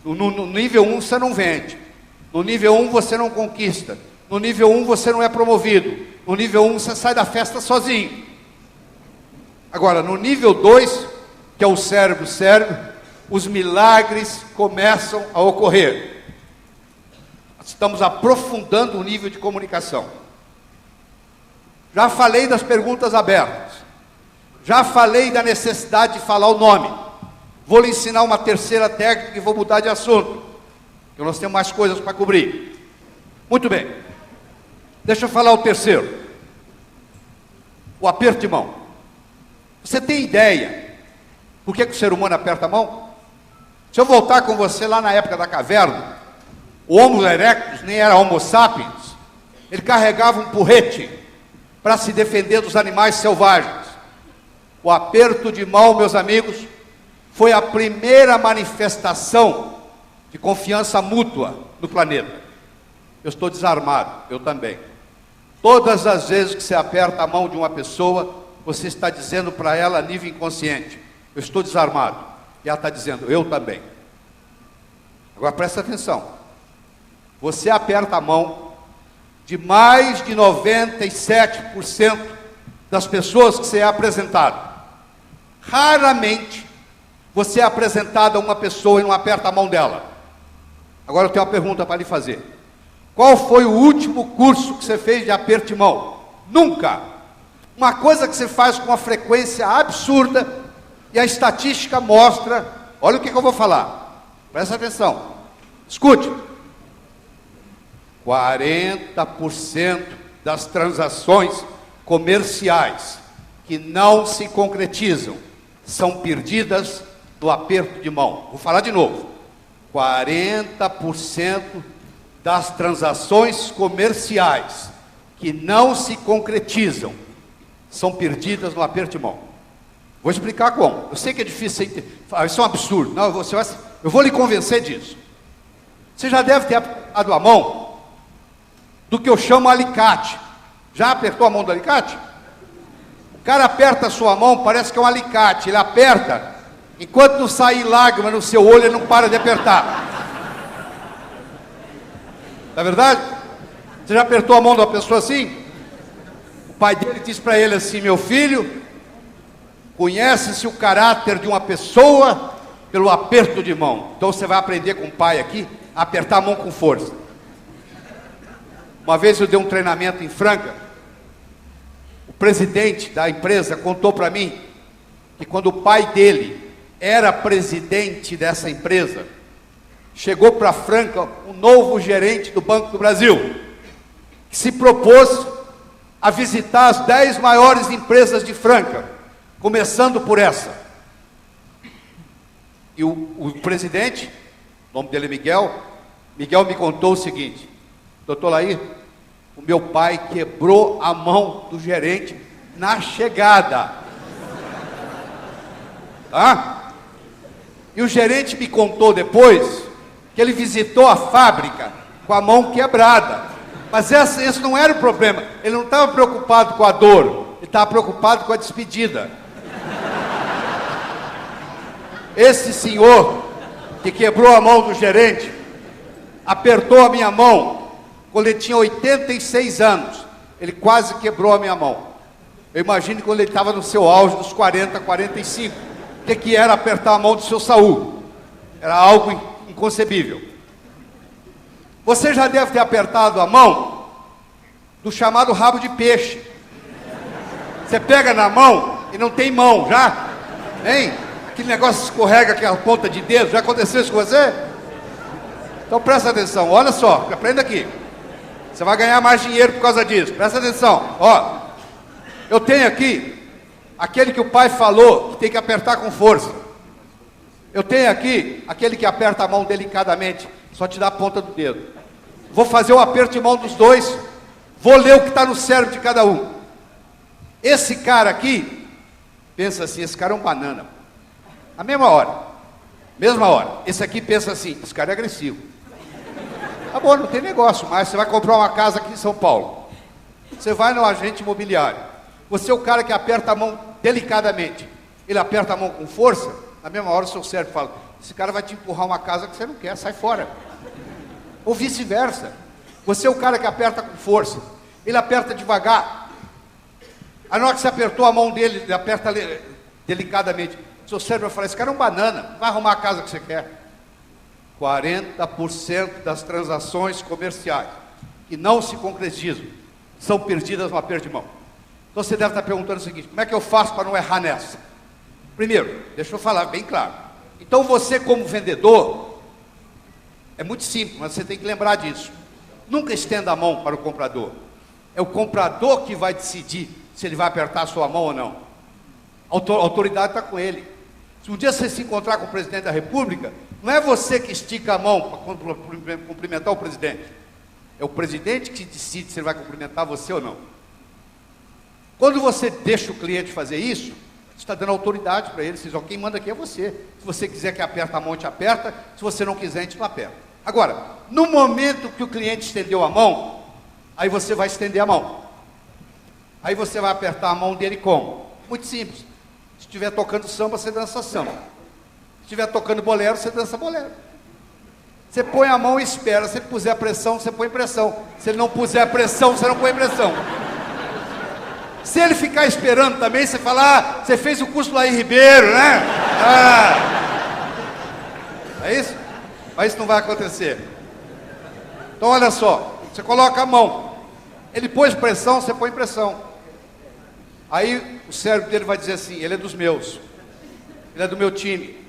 S2: No nível 1 você não vende. No nível 1 você não conquista. No nível 1 você não é promovido. No nível 1 você sai da festa sozinho. Agora, no nível 2, que é o cérebro, cérebro, os milagres começam a ocorrer. Estamos aprofundando o nível de comunicação. Já falei das perguntas abertas. Já falei da necessidade de falar o nome. Vou lhe ensinar uma terceira técnica e vou mudar de assunto, porque nós temos mais coisas para cobrir. Muito bem. Deixa eu falar o terceiro. O aperto de mão. Você tem ideia por que o ser humano aperta a mão? Se eu voltar com você lá na época da caverna, o Homo erectus nem era Homo sapiens, ele carregava um porrete para se defender dos animais selvagens. O aperto de mão, meus amigos, foi a primeira manifestação de confiança mútua no planeta. Eu estou desarmado, eu também. Todas as vezes que você aperta a mão de uma pessoa, você está dizendo para ela a nível inconsciente: eu estou desarmado. E ela está dizendo: eu também. Agora presta atenção. Você aperta a mão de mais de 97% das pessoas que você é apresentado. Raramente você é apresentado a uma pessoa e não aperta a mão dela. Agora eu tenho uma pergunta para lhe fazer. Qual foi o último curso que você fez de aperto de mão? Nunca. Uma coisa que você faz com uma frequência absurda e a estatística mostra, olha o que eu vou falar, presta atenção, escute, 40% das transações comerciais que não se concretizam são perdidas no aperto de mão. Vou falar de novo, 40% das transações comerciais que não se concretizam são perdidas no aperto de mão. Vou explicar como. Eu sei que é difícil, isso é um absurdo. Não, eu vou lhe convencer disso. Você já deve ter apertado a mão do que eu chamo alicate. Já apertou a mão do alicate? O cara aperta a sua mão, parece que é um alicate. Ele aperta, enquanto não sair lágrima no seu olho, ele não para de apertar. Não é verdade? Você já apertou a mão de uma pessoa assim? O pai dele disse para ele assim: meu filho, conhece-se o caráter de uma pessoa pelo aperto de mão. Então você vai aprender com o pai aqui a apertar a mão com força. Uma vez eu dei um treinamento em Franca. O presidente da empresa contou para mim que quando o pai dele era presidente dessa empresa, chegou para Franca um novo gerente do Banco do Brasil, que se propôs a visitar as 10 maiores empresas de Franca, começando por essa. E o presidente, o nome dele é Miguel me contou o seguinte: doutor Lair, o meu pai quebrou a mão do gerente na chegada. Tá? E o gerente me contou depois que ele visitou a fábrica com a mão quebrada. Mas esse não era o problema. Ele não estava preocupado com a dor, ele estava preocupado com a despedida. Esse senhor que quebrou a mão do gerente apertou a minha mão quando ele tinha 86 anos. Ele quase quebrou a minha mão. Eu imagino quando ele estava no seu auge dos 40, 45. O que era apertar a mão do seu Saul? Era algo inconcebível. Você já deve ter apertado a mão do chamado rabo de peixe. Você pega na mão e não tem mão, já? Hein? aquele negócio escorrega aquela ponta de dedo. Já aconteceu isso com você? Então presta atenção, olha só, aprenda aqui. Você vai ganhar mais dinheiro por causa disso. Presta atenção, ó. Eu tenho aqui aquele que o pai falou que tem que apertar com força. Eu tenho aqui aquele que aperta a mão delicadamente, só te dá a ponta do dedo. Vou fazer o aperto de mão dos dois. Vou ler o que está no cérebro de cada um. Esse cara aqui, pensa assim, esse cara é um banana. Na mesma hora. Esse aqui pensa assim, esse cara é agressivo. Tá bom, não tem negócio mais. Você vai comprar uma casa aqui em São Paulo. Você vai no agente imobiliário. Você é o cara que aperta a mão delicadamente. Ele aperta a mão com força. Na mesma hora o seu cérebro fala, esse cara vai te empurrar uma casa que você não quer, sai fora. Ou vice-versa. Você é o cara que aperta com força. Ele aperta devagar. Aí na hora que você apertou a mão dele, ele aperta delicadamente. O seu cérebro vai falar, esse cara é um banana, vai arrumar a casa que você quer. 40% das transações comerciais que não se concretizam são perdidas no aperto de mão. Então você deve estar perguntando o seguinte, como é que eu faço para não errar nessa? Primeiro, deixa eu falar bem claro. Então você como vendedor, é muito simples, mas você tem que lembrar disso. Nunca estenda a mão para o comprador. É o comprador que vai decidir se ele vai apertar a sua mão ou não. A autoridade está com ele. Se um dia você se encontrar com o presidente da República, não é você que estica a mão para cumprimentar o presidente. É o presidente que decide se ele vai cumprimentar você ou não. Quando você deixa o cliente fazer isso, você está dando autoridade para ele. Você diz, ó, quem manda aqui é você. Se você quiser que aperte a mão, te aperta. Se você não quiser, a gente não aperta. Agora, no momento que o cliente estendeu a mão, aí você vai estender a mão. Aí você vai apertar a mão dele como? Muito simples. Se estiver tocando samba, você dança samba. Se estiver tocando bolero, você dança bolero. Você põe a mão e espera. Se ele puser pressão, você põe pressão. Se ele não puser pressão, você não põe pressão. Se ele ficar esperando também, você fala, ah, você fez o curso lá em Ribeiro, né? É isso? Mas isso não vai acontecer. Então olha só, você coloca a mão. Ele pôs pressão, você põe pressão. Aí o cérebro dele vai dizer assim, ele é dos meus. Ele é do meu time.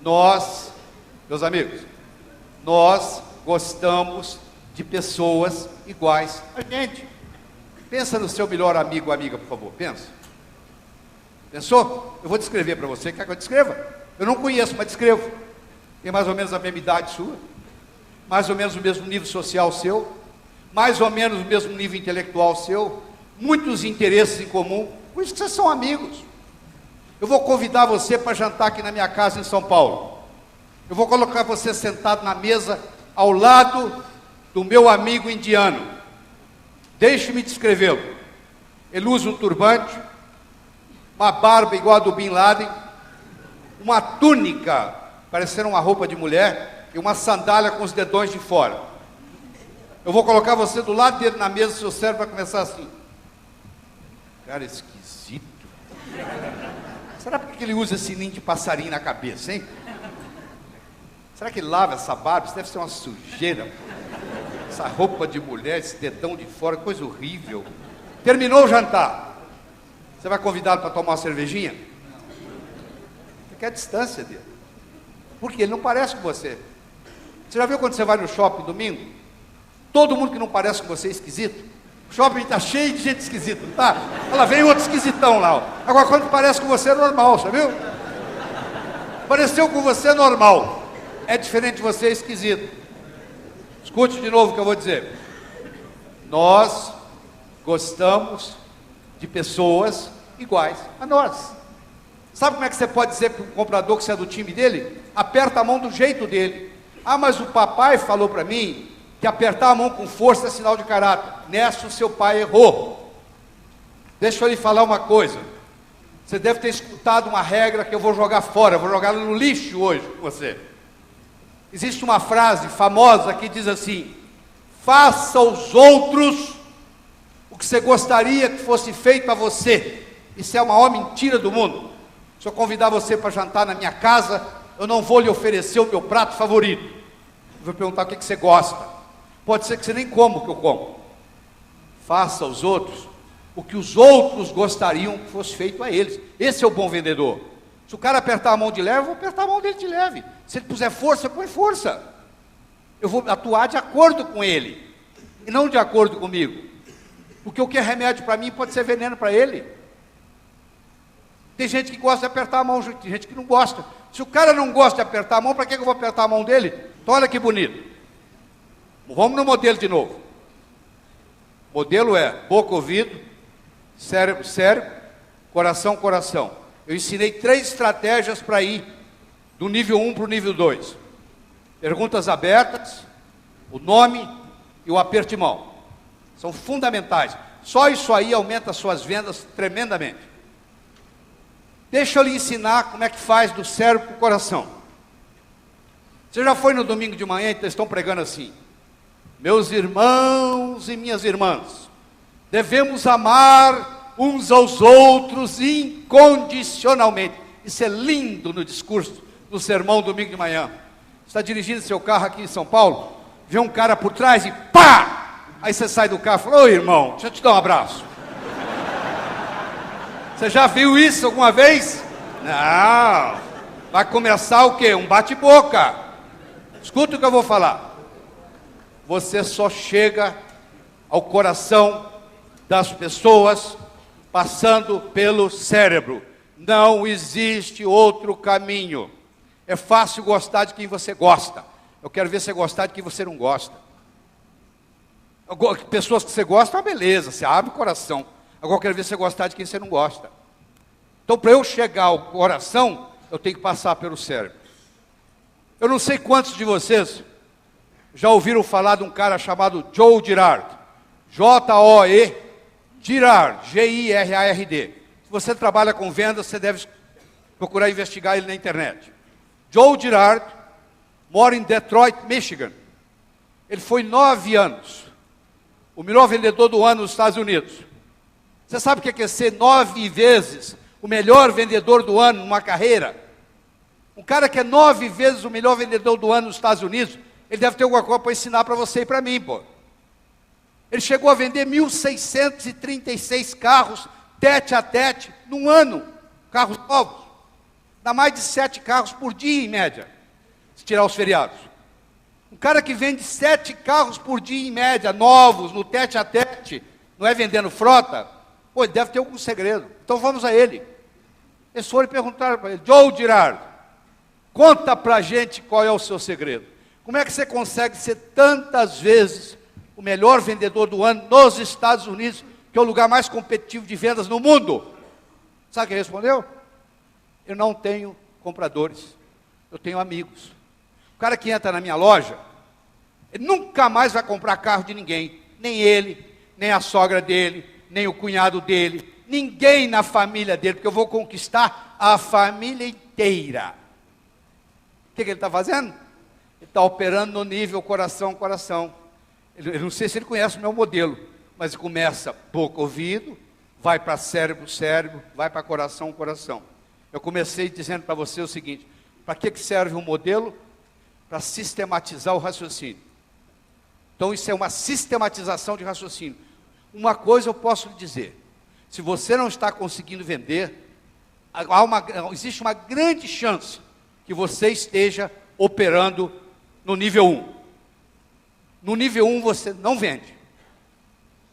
S2: Nós, meus amigos, nós gostamos de pessoas iguais a gente. Pensa no seu melhor amigo ou amiga, por favor, pensa. Pensou? Eu vou descrever para você, quer que eu descreva? Eu não conheço, mas descrevo. Tem mais ou menos a mesma idade sua, mais ou menos o mesmo nível social seu, mais ou menos o mesmo nível intelectual seu, muitos interesses em comum, por isso que vocês são amigos. Eu vou convidar você para jantar aqui na minha casa em São Paulo. Eu vou colocar você sentado na mesa ao lado do meu amigo indiano. Deixe-me descrevê-lo. Ele usa um turbante, uma barba igual a do Bin Laden, uma túnica parecendo uma roupa de mulher e uma sandália com os dedões de fora. Eu vou colocar você do lado dele na mesa, seu cérebro vai começar assim. Cara esquisito. Será porque ele usa esse ninho de passarinho na cabeça, hein? Será que ele lava essa barba? Isso deve ser uma sujeira. Essa roupa de mulher, esse dedão de fora, coisa horrível. Terminou o jantar. Você vai convidá-lo para tomar uma cervejinha? Você quer a distância dele. Porque ele não parece com você. Você já viu quando você vai no shopping domingo? Todo mundo que não parece com você é esquisito. O shopping está cheio de gente esquisita, não tá? Ela vem outro esquisitão lá. Ó. Agora, quando parece com você é normal, você viu? Pareceu com você é normal. É diferente de você, é esquisito. Escute de novo o que eu vou dizer. Nós gostamos de pessoas iguais a nós. Sabe como é que você pode dizer para o comprador que você é do time dele? Aperta a mão do jeito dele. Ah, mas o papai falou para mim que apertar a mão com força é sinal de caráter. Nessa o seu pai errou. Deixa eu lhe falar uma coisa. Você deve ter escutado uma regra que eu vou jogar fora, eu vou jogar no lixo hoje com você. Existe uma frase famosa que diz assim: faça aos outros o que você gostaria que fosse feito a você. Isso é a maior mentira do mundo. Se eu convidar você para jantar na minha casa, eu não vou lhe oferecer o meu prato favorito. Eu vou perguntar o que você gosta. Pode ser que você nem coma o que eu como. Faça aos outros o que os outros gostariam que fosse feito a eles. Esse é o bom vendedor. Se o cara apertar a mão de leve, eu vou apertar a mão dele de leve. Se ele puser força, eu ponho força. Eu vou atuar de acordo com ele, e não de acordo comigo. Porque o que é remédio para mim pode ser veneno para ele. Tem gente que gosta de apertar a mão, tem gente que não gosta. Se o cara não gosta de apertar a mão, para que eu vou apertar a mão dele? Então olha que bonito. Vamos no modelo de novo. O modelo é boca, ouvido, cérebro, cérebro, coração, coração. Eu ensinei 3 estratégias para ir do nível 1 para o nível 2. Perguntas abertas, o nome e o aperto de mão. São fundamentais. Só isso aí aumenta as suas vendas tremendamente. Deixa eu lhe ensinar como é que faz do cérebro para o coração. Você já foi no domingo de manhã e eles estão pregando assim: meus irmãos e minhas irmãs, devemos amar uns aos outros incondicionalmente. Isso é lindo no discurso do sermão domingo de manhã. Você está dirigindo seu carro aqui em São Paulo, vê um cara por trás e pá! Aí você sai do carro e fala: ô irmão, deixa eu te dar um abraço. Você já viu isso alguma vez? Não. Vai começar o quê? Um bate-boca. Escuta o que eu vou falar. Você só chega ao coração das pessoas passando pelo cérebro. Não existe outro caminho. É fácil gostar de quem você gosta. Eu quero ver você gostar de quem você não gosta. Pessoas que você gosta, beleza, você abre o coração. Agora eu quero ver você gostar de quem você não gosta. Então, para eu chegar ao coração, eu tenho que passar pelo cérebro. Eu não sei quantos de vocês já ouviram falar de um cara chamado Joe Girard. J-O-E Girard, G-I-R-A-R-D. Se você trabalha com vendas, você deve procurar investigar ele na internet. Joe Girard mora em Detroit, Michigan. Ele foi 9 anos o melhor vendedor do ano nos Estados Unidos. Você sabe o que é ser 9 vezes o melhor vendedor do ano numa carreira? Um cara que é 9 vezes o melhor vendedor do ano nos Estados Unidos, ele deve ter alguma coisa para ensinar para você e para mim, pô. Ele chegou a vender 1.636 carros, tete a tete, num ano. Carros novos. Dá mais de 7 carros por dia, em média, se tirar os feriados. Um cara que vende 7 carros por dia, em média, novos, no tete a tete, não é vendendo frota? Pô, ele deve ter algum segredo. Então vamos a ele. Eles foram perguntar para ele: Joe Girard, conta para a gente qual é o seu segredo. Como é que você consegue ser tantas vezes o melhor vendedor do ano nos Estados Unidos, que é o lugar mais competitivo de vendas no mundo? Sabe quem respondeu? Eu não tenho compradores, eu tenho amigos. O cara que entra na minha loja, ele nunca mais vai comprar carro de ninguém. Nem ele, nem a sogra dele, nem o cunhado dele, ninguém na família dele, porque eu vou conquistar a família inteira. O que ele está fazendo? Ele está operando no nível coração. Eu não sei se ele conhece o meu modelo, mas ele começa boca, ouvido, vai para cérebro, vai para coração. Eu comecei dizendo para você o seguinte: para que serve um modelo? Para sistematizar o raciocínio. Então isso é uma sistematização de raciocínio. Uma coisa eu posso lhe dizer: se você não está conseguindo vender, existe uma grande chance que você esteja operando no nível 1. No nível 1 você não vende.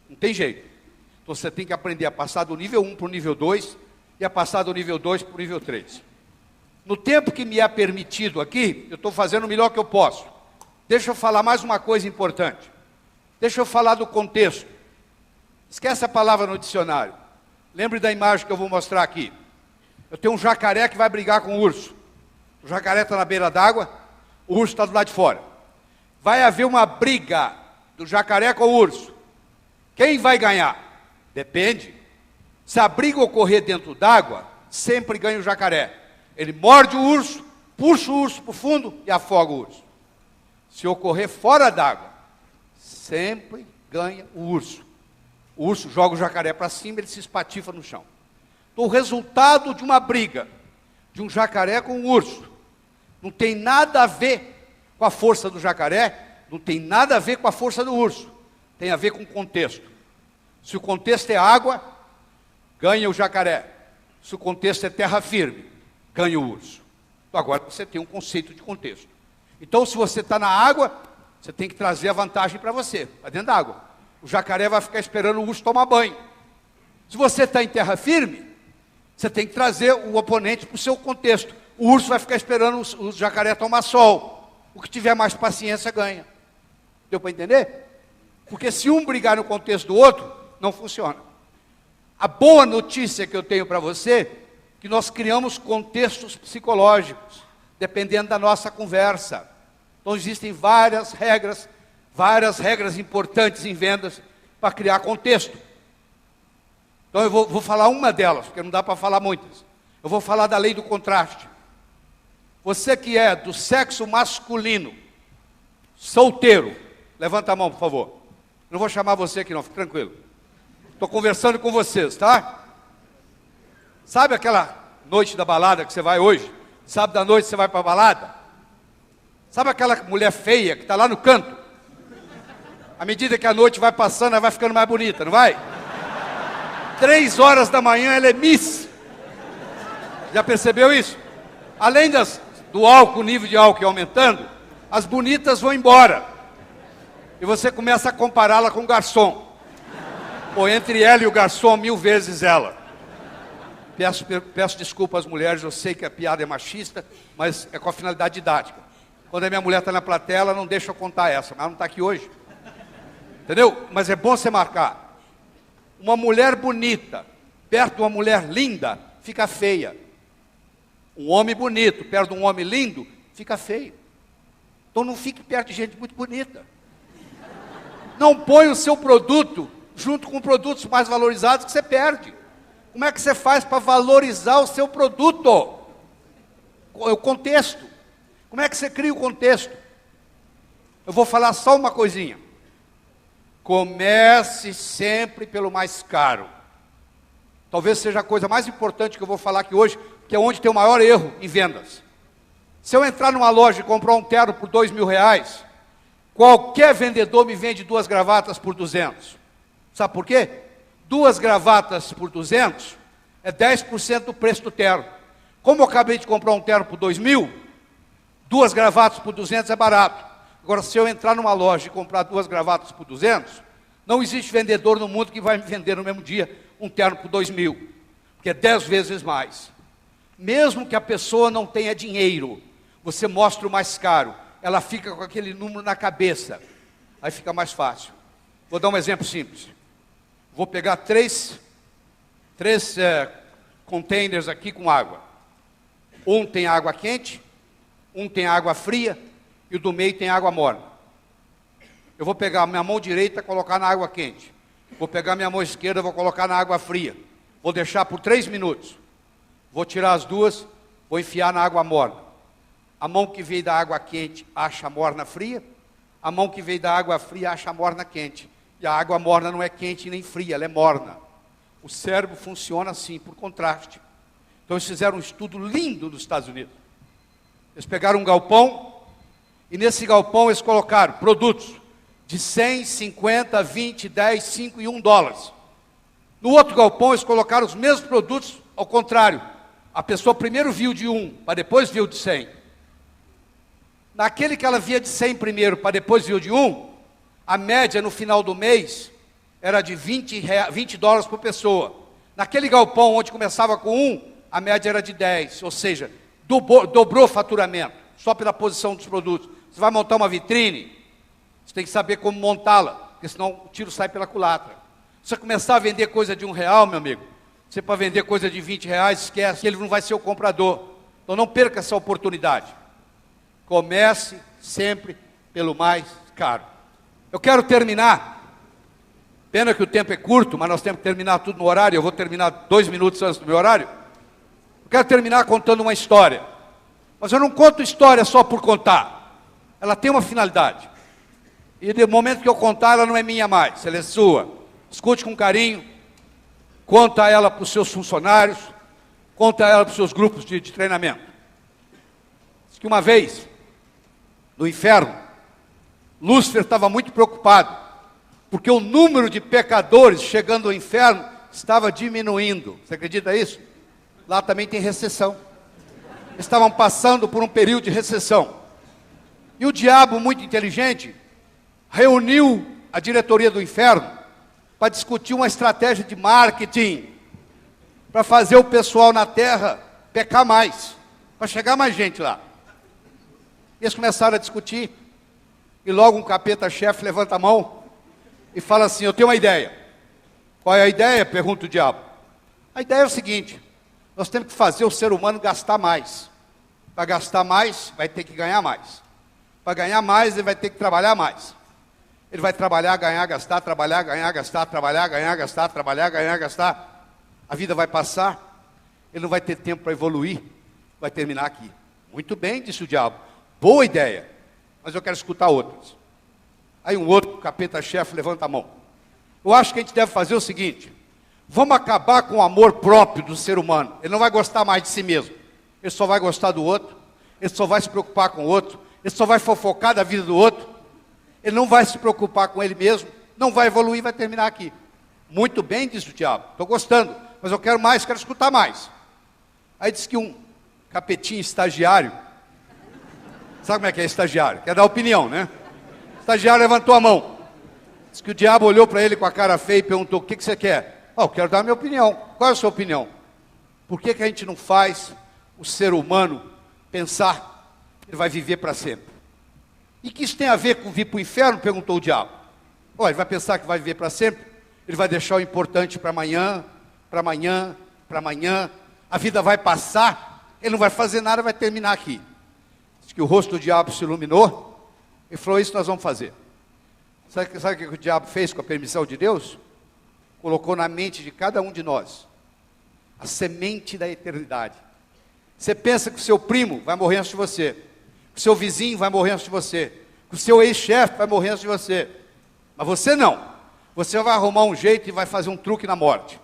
S2: Não tem jeito. Então você tem que aprender a passar do nível 1 para o nível 2 e a passar do nível 2 para o nível 3. No tempo que me é permitido aqui, eu estou fazendo o melhor que eu posso. Deixa eu falar mais uma coisa importante. Deixa eu falar do contexto. Esquece a palavra no dicionário. Lembre da imagem que eu vou mostrar aqui. Eu tenho um jacaré que vai brigar com o urso. O jacaré está na beira d'água, o urso está do lado de fora. Vai haver uma briga do jacaré com o urso. Quem vai ganhar? Depende. Se a briga ocorrer dentro d'água, sempre ganha o jacaré. Ele morde o urso, puxa o urso para o fundo e afoga o urso. Se ocorrer fora d'água, sempre ganha o urso. O urso joga o jacaré para cima, ele se espatifa no chão. Então, o resultado de uma briga de um jacaré com um urso não tem nada a ver com a força do jacaré, não tem nada a ver com a força do urso. Tem a ver com o contexto. Se o contexto é água, ganha o jacaré. Se o contexto é terra firme, ganha o urso. Então agora você tem um conceito de contexto. Então se você está na água, você tem que trazer a vantagem para você, para dentro da água. O jacaré vai ficar esperando o urso tomar banho. Se você está em terra firme, você tem que trazer o oponente para o seu contexto. O urso vai ficar esperando o jacaré tomar sol. O que tiver mais paciência ganha. Deu para entender? Porque se um brigar no contexto do outro, não funciona. A boa notícia que eu tenho para você é que nós criamos contextos psicológicos, dependendo da nossa conversa. Então existem várias regras importantes em vendas para criar contexto. Então eu vou falar uma delas, porque não dá para falar muitas. Eu vou falar da lei do contraste. Você que é do sexo masculino, solteiro, levanta a mão, por favor. Não vou chamar você aqui não, fique tranquilo. Estou conversando com vocês, tá? Sabe aquela noite da balada que você vai hoje? Sábado à noite você vai para a balada? Sabe aquela mulher feia que está lá no canto? À medida que a noite vai passando, ela vai ficando mais bonita, não vai? 3 horas da manhã ela é Miss. Já percebeu isso? Além do álcool, o nível de álcool aumentando, as bonitas vão embora. E você começa a compará-la com o garçom. Ou entre ela e o garçom, 1000 vezes ela. Peço desculpa às mulheres, eu sei que a piada é machista, mas é com a finalidade didática. Quando a minha mulher está na plateia, ela não deixa eu contar essa, mas ela não está aqui hoje. Entendeu? Mas é bom você marcar. Uma mulher bonita, perto de uma mulher linda, fica feia. Um homem bonito, perto de um homem lindo, fica feio. Então não fique perto de gente muito bonita. Não põe o seu produto junto com produtos mais valorizados que você perde. Como é que você faz para valorizar o seu produto? O contexto. Como é que você cria o contexto? Eu vou falar só uma coisinha. Comece sempre pelo mais caro. Talvez seja a coisa mais importante que eu vou falar aqui hoje, que é onde tem o maior erro em vendas. Se eu entrar numa loja e comprar um terno por R$2.000, qualquer vendedor me vende 2 gravatas por 200. Sabe por quê? 2 gravatas por 200 é 10% do preço do terno. Como eu acabei de comprar um terno por 2.000, 2 gravatas por 200 é barato. Agora, se eu entrar numa loja e comprar 2 gravatas por 200, não existe vendedor no mundo que vai me vender no mesmo dia um terno por 2.000, porque é 10 vezes mais. Mesmo que a pessoa não tenha dinheiro, você mostra o mais caro, ela fica com aquele número na cabeça, aí fica mais fácil. Vou dar um exemplo simples. Vou pegar três containers aqui com água. Um tem água quente, um tem água fria, e o do meio tem água morna. Eu vou pegar a minha mão direita e colocar na água quente. Vou pegar a minha mão esquerda e vou colocar na água fria. Vou deixar por 3 minutos. Vou tirar as duas, vou enfiar na água morna. A mão que veio da água quente acha a morna fria. A mão que veio da água fria acha a morna quente. E a água morna não é quente nem fria, ela é morna. O cérebro funciona assim, por contraste. Então eles fizeram um estudo lindo nos Estados Unidos. Eles pegaram um galpão, e nesse galpão eles colocaram produtos de 100, 50, 20, 10, 5 e $1. No outro galpão eles colocaram os mesmos produtos ao contrário. A pessoa primeiro viu de 1, para depois viu de 100. Naquele que ela via de 100 primeiro, para depois viu de 1, a média no final do mês era de $20 por pessoa. Naquele galpão onde começava com 1, a média era de 10, ou seja, dobrou o faturamento, só pela posição dos produtos. Você vai montar uma vitrine, você tem que saber como montá-la, porque senão o tiro sai pela culatra. Se você começar a vender coisa de R$1, meu amigo, você para vender coisa de R$20, esquece, ele não vai ser o comprador. Então não perca essa oportunidade. Comece sempre pelo mais caro. Eu quero terminar, pena que o tempo é curto, mas nós temos que terminar tudo no horário, eu vou terminar 2 minutos antes do meu horário. Eu quero terminar contando uma história. Mas eu não conto história só por contar. Ela tem uma finalidade. E no momento que eu contar, ela não é minha mais, ela é sua. Escute com carinho, conta ela para os seus funcionários, conta ela para os seus grupos de treinamento. Diz que uma vez, no inferno, Lúcifer estava muito preocupado, porque o número de pecadores chegando ao inferno estava diminuindo. Você acredita nisso? Lá também tem recessão. estavam passando por um período de recessão. E o diabo, muito inteligente, reuniu a diretoria do inferno para discutir uma estratégia de marketing, para fazer o pessoal na terra pecar mais, para chegar mais gente lá. Eles começaram a discutir, e logo um capeta-chefe levanta a mão e fala assim: eu tenho uma ideia. Qual é a ideia? Pergunta o diabo. A ideia é o seguinte: nós temos que fazer o ser humano gastar mais. Para gastar mais, vai ter que ganhar mais. Para ganhar mais, ele vai ter que trabalhar mais. Ele vai trabalhar, ganhar, gastar, trabalhar, ganhar, gastar, trabalhar, ganhar, gastar, trabalhar, ganhar, gastar. A vida vai passar, ele não vai ter tempo para evoluir, vai terminar aqui. Muito bem, disse o diabo. Boa ideia, mas eu quero escutar outras. Aí um outro capeta-chefe levanta a mão. Eu acho que a gente deve fazer o seguinte: vamos acabar com o amor próprio do ser humano. Ele não vai gostar mais de si mesmo. Ele só vai gostar do outro. Ele só vai se preocupar com o outro. Ele só vai fofocar da vida do outro. Ele não vai se preocupar com ele mesmo. Não vai evoluir, vai terminar aqui. Muito bem, disse o diabo. Estou gostando, mas eu quero mais, quero escutar mais. Aí disse que um capetinho estagiário, sabe como é que é estagiário? Quer dar opinião, né? O estagiário levantou a mão. Disse que o diabo olhou para ele com a cara feia e perguntou: o que você quer? Eu quero dar a minha opinião. Qual é a sua opinião? Por que a gente não faz o ser humano pensar que ele vai viver para sempre? E que isso tem a ver com vir para o inferno? Perguntou o diabo. Ele vai pensar que vai viver para sempre? Ele vai deixar o importante para amanhã, para amanhã, para amanhã. A vida vai passar, ele não vai fazer nada, vai terminar aqui. Diz que o rosto do diabo se iluminou e falou: isso nós vamos fazer. Sabe o que o diabo fez com a permissão de Deus? Colocou na mente de cada um de nós a semente da eternidade. Você pensa que o seu primo vai morrer antes de você, que o seu vizinho vai morrer antes de você, que o seu ex-chefe vai morrer antes de você, mas você não. Você vai arrumar um jeito e vai fazer um truque na morte.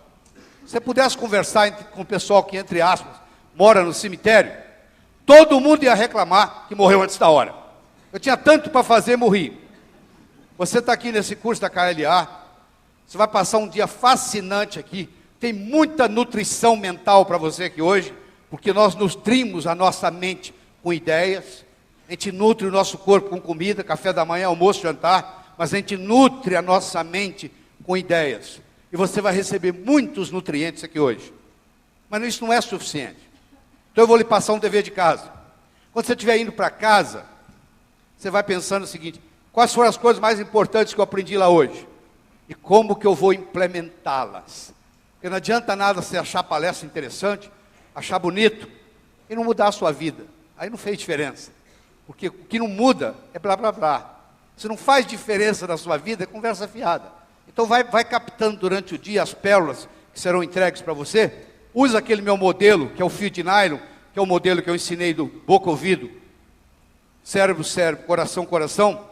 S2: Se você pudesse conversar com o pessoal que, entre aspas, mora no cemitério, todo mundo ia reclamar que morreu antes da hora. Eu tinha tanto para fazer e morri. Você está aqui nesse curso da KLA, você vai passar um dia fascinante aqui, tem muita nutrição mental para você aqui hoje, porque nós nutrimos a nossa mente com ideias, a gente nutre o nosso corpo com comida, café da manhã, almoço, jantar, mas a gente nutre a nossa mente com ideias. E você vai receber muitos nutrientes aqui hoje. Mas isso não é suficiente. Então eu vou lhe passar um dever de casa. Quando você estiver indo para casa, você vai pensando o seguinte: quais foram as coisas mais importantes que eu aprendi lá hoje? E como que eu vou implementá-las? Porque não adianta nada você achar a palestra interessante, achar bonito, e não mudar a sua vida. Aí não fez diferença. Porque o que não muda é blá blá blá. Se não faz diferença na sua vida, é conversa fiada. Então vai captando durante o dia as pérolas que serão entregues para você. Usa aquele meu modelo, que é o fio de nylon, que é o modelo que eu ensinei do boca ouvido, cérebro, cérebro, coração, coração,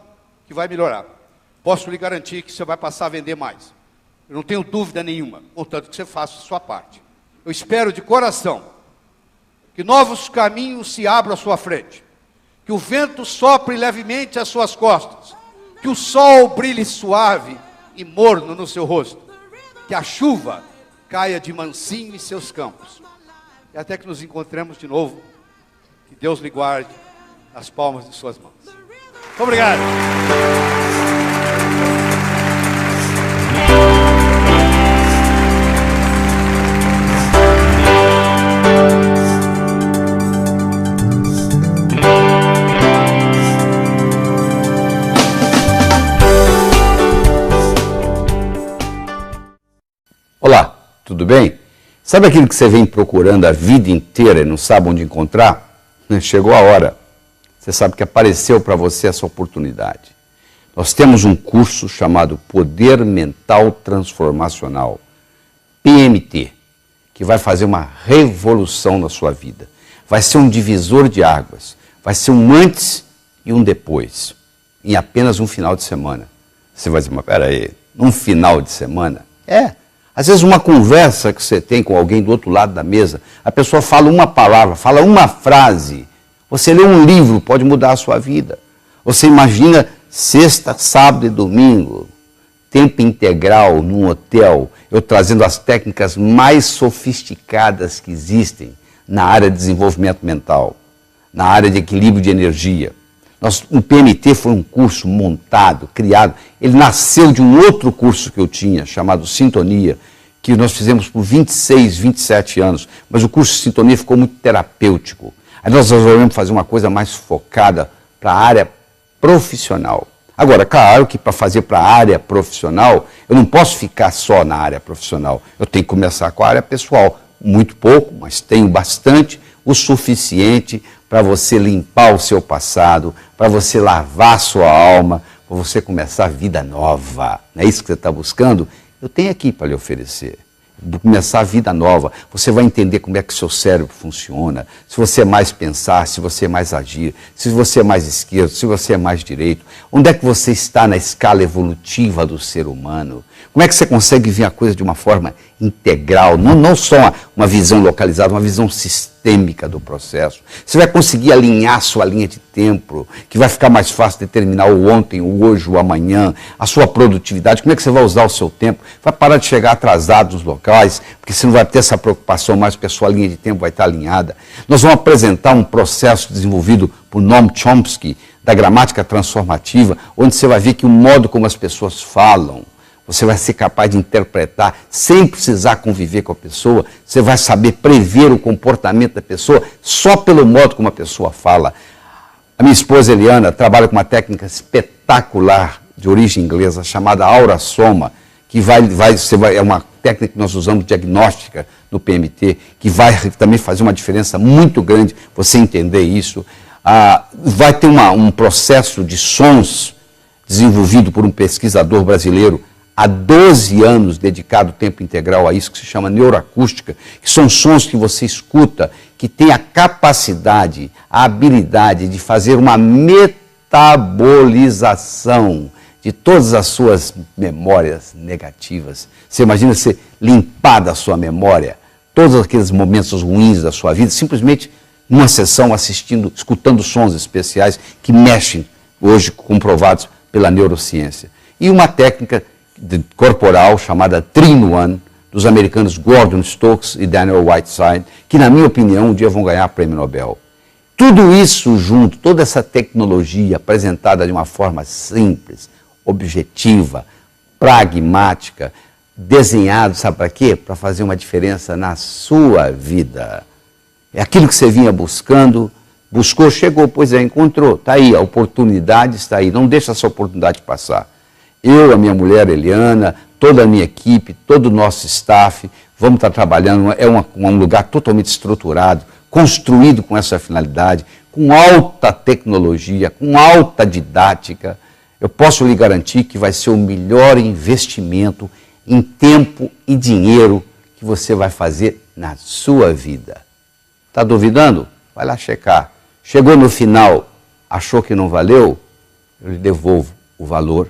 S2: que vai melhorar. Posso lhe garantir que você vai passar a vender mais. Eu não tenho dúvida nenhuma, contanto que você faça a sua parte. Eu espero de coração que novos caminhos se abram à sua frente, que o vento sopre levemente às suas costas, que o sol brilhe suave e morno no seu rosto, que a chuva caia de mansinho em seus campos, e até que nos encontremos de novo, que Deus lhe guarde nas palmas de suas mãos. Muito obrigado.
S3: Olá, tudo bem? Sabe aquilo que você vem procurando a vida inteira e não sabe onde encontrar? Chegou a hora. Você sabe que apareceu para você essa oportunidade. Nós temos um curso chamado Poder Mental Transformacional, PMT, que vai fazer uma revolução na sua vida. Vai ser um divisor de águas. Vai ser um antes e um depois, em apenas um final de semana. Você vai dizer: mas peraí, um final de semana? Às vezes uma conversa que você tem com alguém do outro lado da mesa, a pessoa fala uma palavra, fala uma frase, você lê um livro, pode mudar a sua vida. Você imagina sexta, sábado e domingo, tempo integral num hotel, eu trazendo as técnicas mais sofisticadas que existem na área de desenvolvimento mental, na área de equilíbrio de energia. O PMT foi um curso montado, criado, ele nasceu de um outro curso que eu tinha, chamado Sintonia, que nós fizemos por 26, 27 anos, mas o curso de Sintonia ficou muito terapêutico. Aí nós resolvemos fazer uma coisa mais focada para a área profissional. Agora, claro que para fazer para a área profissional, eu não posso ficar só na área profissional, eu tenho que começar com a área pessoal, muito pouco, mas tenho bastante, o suficiente para você limpar o seu passado, para você lavar a sua alma, para você começar a vida nova. Não é isso que você está buscando? Eu tenho aqui para lhe oferecer. Começar a vida nova. Você vai entender como é que o seu cérebro funciona, se você é mais pensar, se você é mais agir, se você é mais esquerdo, se você é mais direito. Onde é que você está na escala evolutiva do ser humano? Como é que você consegue ver a coisa de uma forma integral, não só uma visão localizada, uma visão sistêmica do processo. Você vai conseguir alinhar a sua linha de tempo, que vai ficar mais fácil determinar o ontem, o hoje, o amanhã, a sua produtividade, como é que você vai usar o seu tempo, vai parar de chegar atrasado nos locais, porque você não vai ter essa preocupação mais, porque a sua linha de tempo vai estar alinhada. Nós vamos apresentar um processo desenvolvido por Noam Chomsky, da gramática transformativa, onde você vai ver que o modo como as pessoas falam, você vai ser capaz de interpretar sem precisar conviver com a pessoa, você vai saber prever o comportamento da pessoa só pelo modo como a pessoa fala. A minha esposa Eliana trabalha com uma técnica espetacular de origem inglesa chamada Aura Soma, que é uma técnica que nós usamos diagnóstica no PMT, que vai também fazer uma diferença muito grande você entender isso. Vai ter um processo de sons desenvolvido por um pesquisador brasileiro há 12 anos dedicado tempo integral a isso, que se chama neuroacústica, que são sons que você escuta, que tem a capacidade, a habilidade de fazer uma metabolização de todas as suas memórias negativas. Você imagina você limpar da sua memória todos aqueles momentos ruins da sua vida, simplesmente numa sessão escutando sons especiais que mexem, hoje comprovados pela neurociência. E uma técnica corporal chamada 3-in-1, dos americanos Gordon Stokes e Daniel Whiteside, que, na minha opinião, um dia vão ganhar o Prêmio Nobel. Tudo isso junto, toda essa tecnologia apresentada de uma forma simples, objetiva, pragmática, desenhado, sabe para quê? Para fazer uma diferença na sua vida. É aquilo que você vinha buscando, buscou, chegou, pois é, encontrou. Está aí, a oportunidade está aí, não deixa essa oportunidade passar. Eu, a minha mulher Eliana, toda a minha equipe, todo o nosso staff, vamos estar trabalhando, é um lugar totalmente estruturado, construído com essa finalidade, com alta tecnologia, com alta didática. Eu posso lhe garantir que vai ser o melhor investimento em tempo e dinheiro que você vai fazer na sua vida. Está duvidando? Vai lá checar. Chegou no final, achou que não valeu? Eu lhe devolvo o valor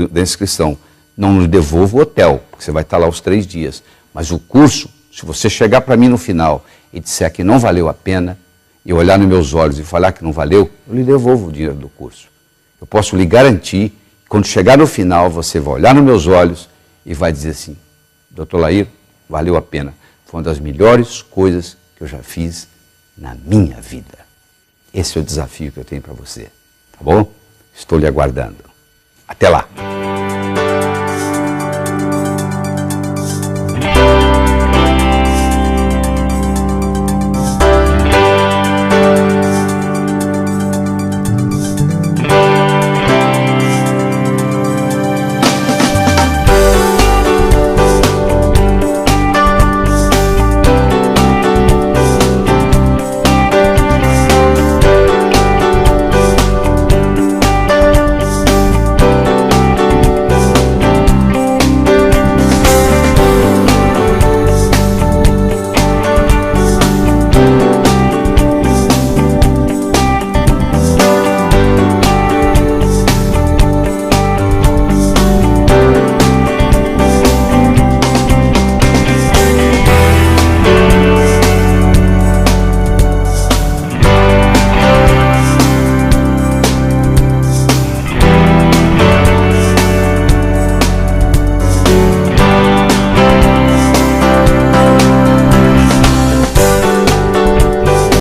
S3: da inscrição. Não lhe devolvo o hotel, porque você vai estar lá os 3 dias. Mas o curso, se você chegar para mim no final e disser que não valeu a pena, e olhar nos meus olhos e falar que não valeu, eu lhe devolvo o dinheiro do curso. Eu posso lhe garantir que quando chegar no final, você vai olhar nos meus olhos e vai dizer assim: Dr. Lair, valeu a pena. Foi uma das melhores coisas que eu já fiz na minha vida. Esse é o desafio que eu tenho para você. Tá bom? Estou lhe aguardando. Até lá!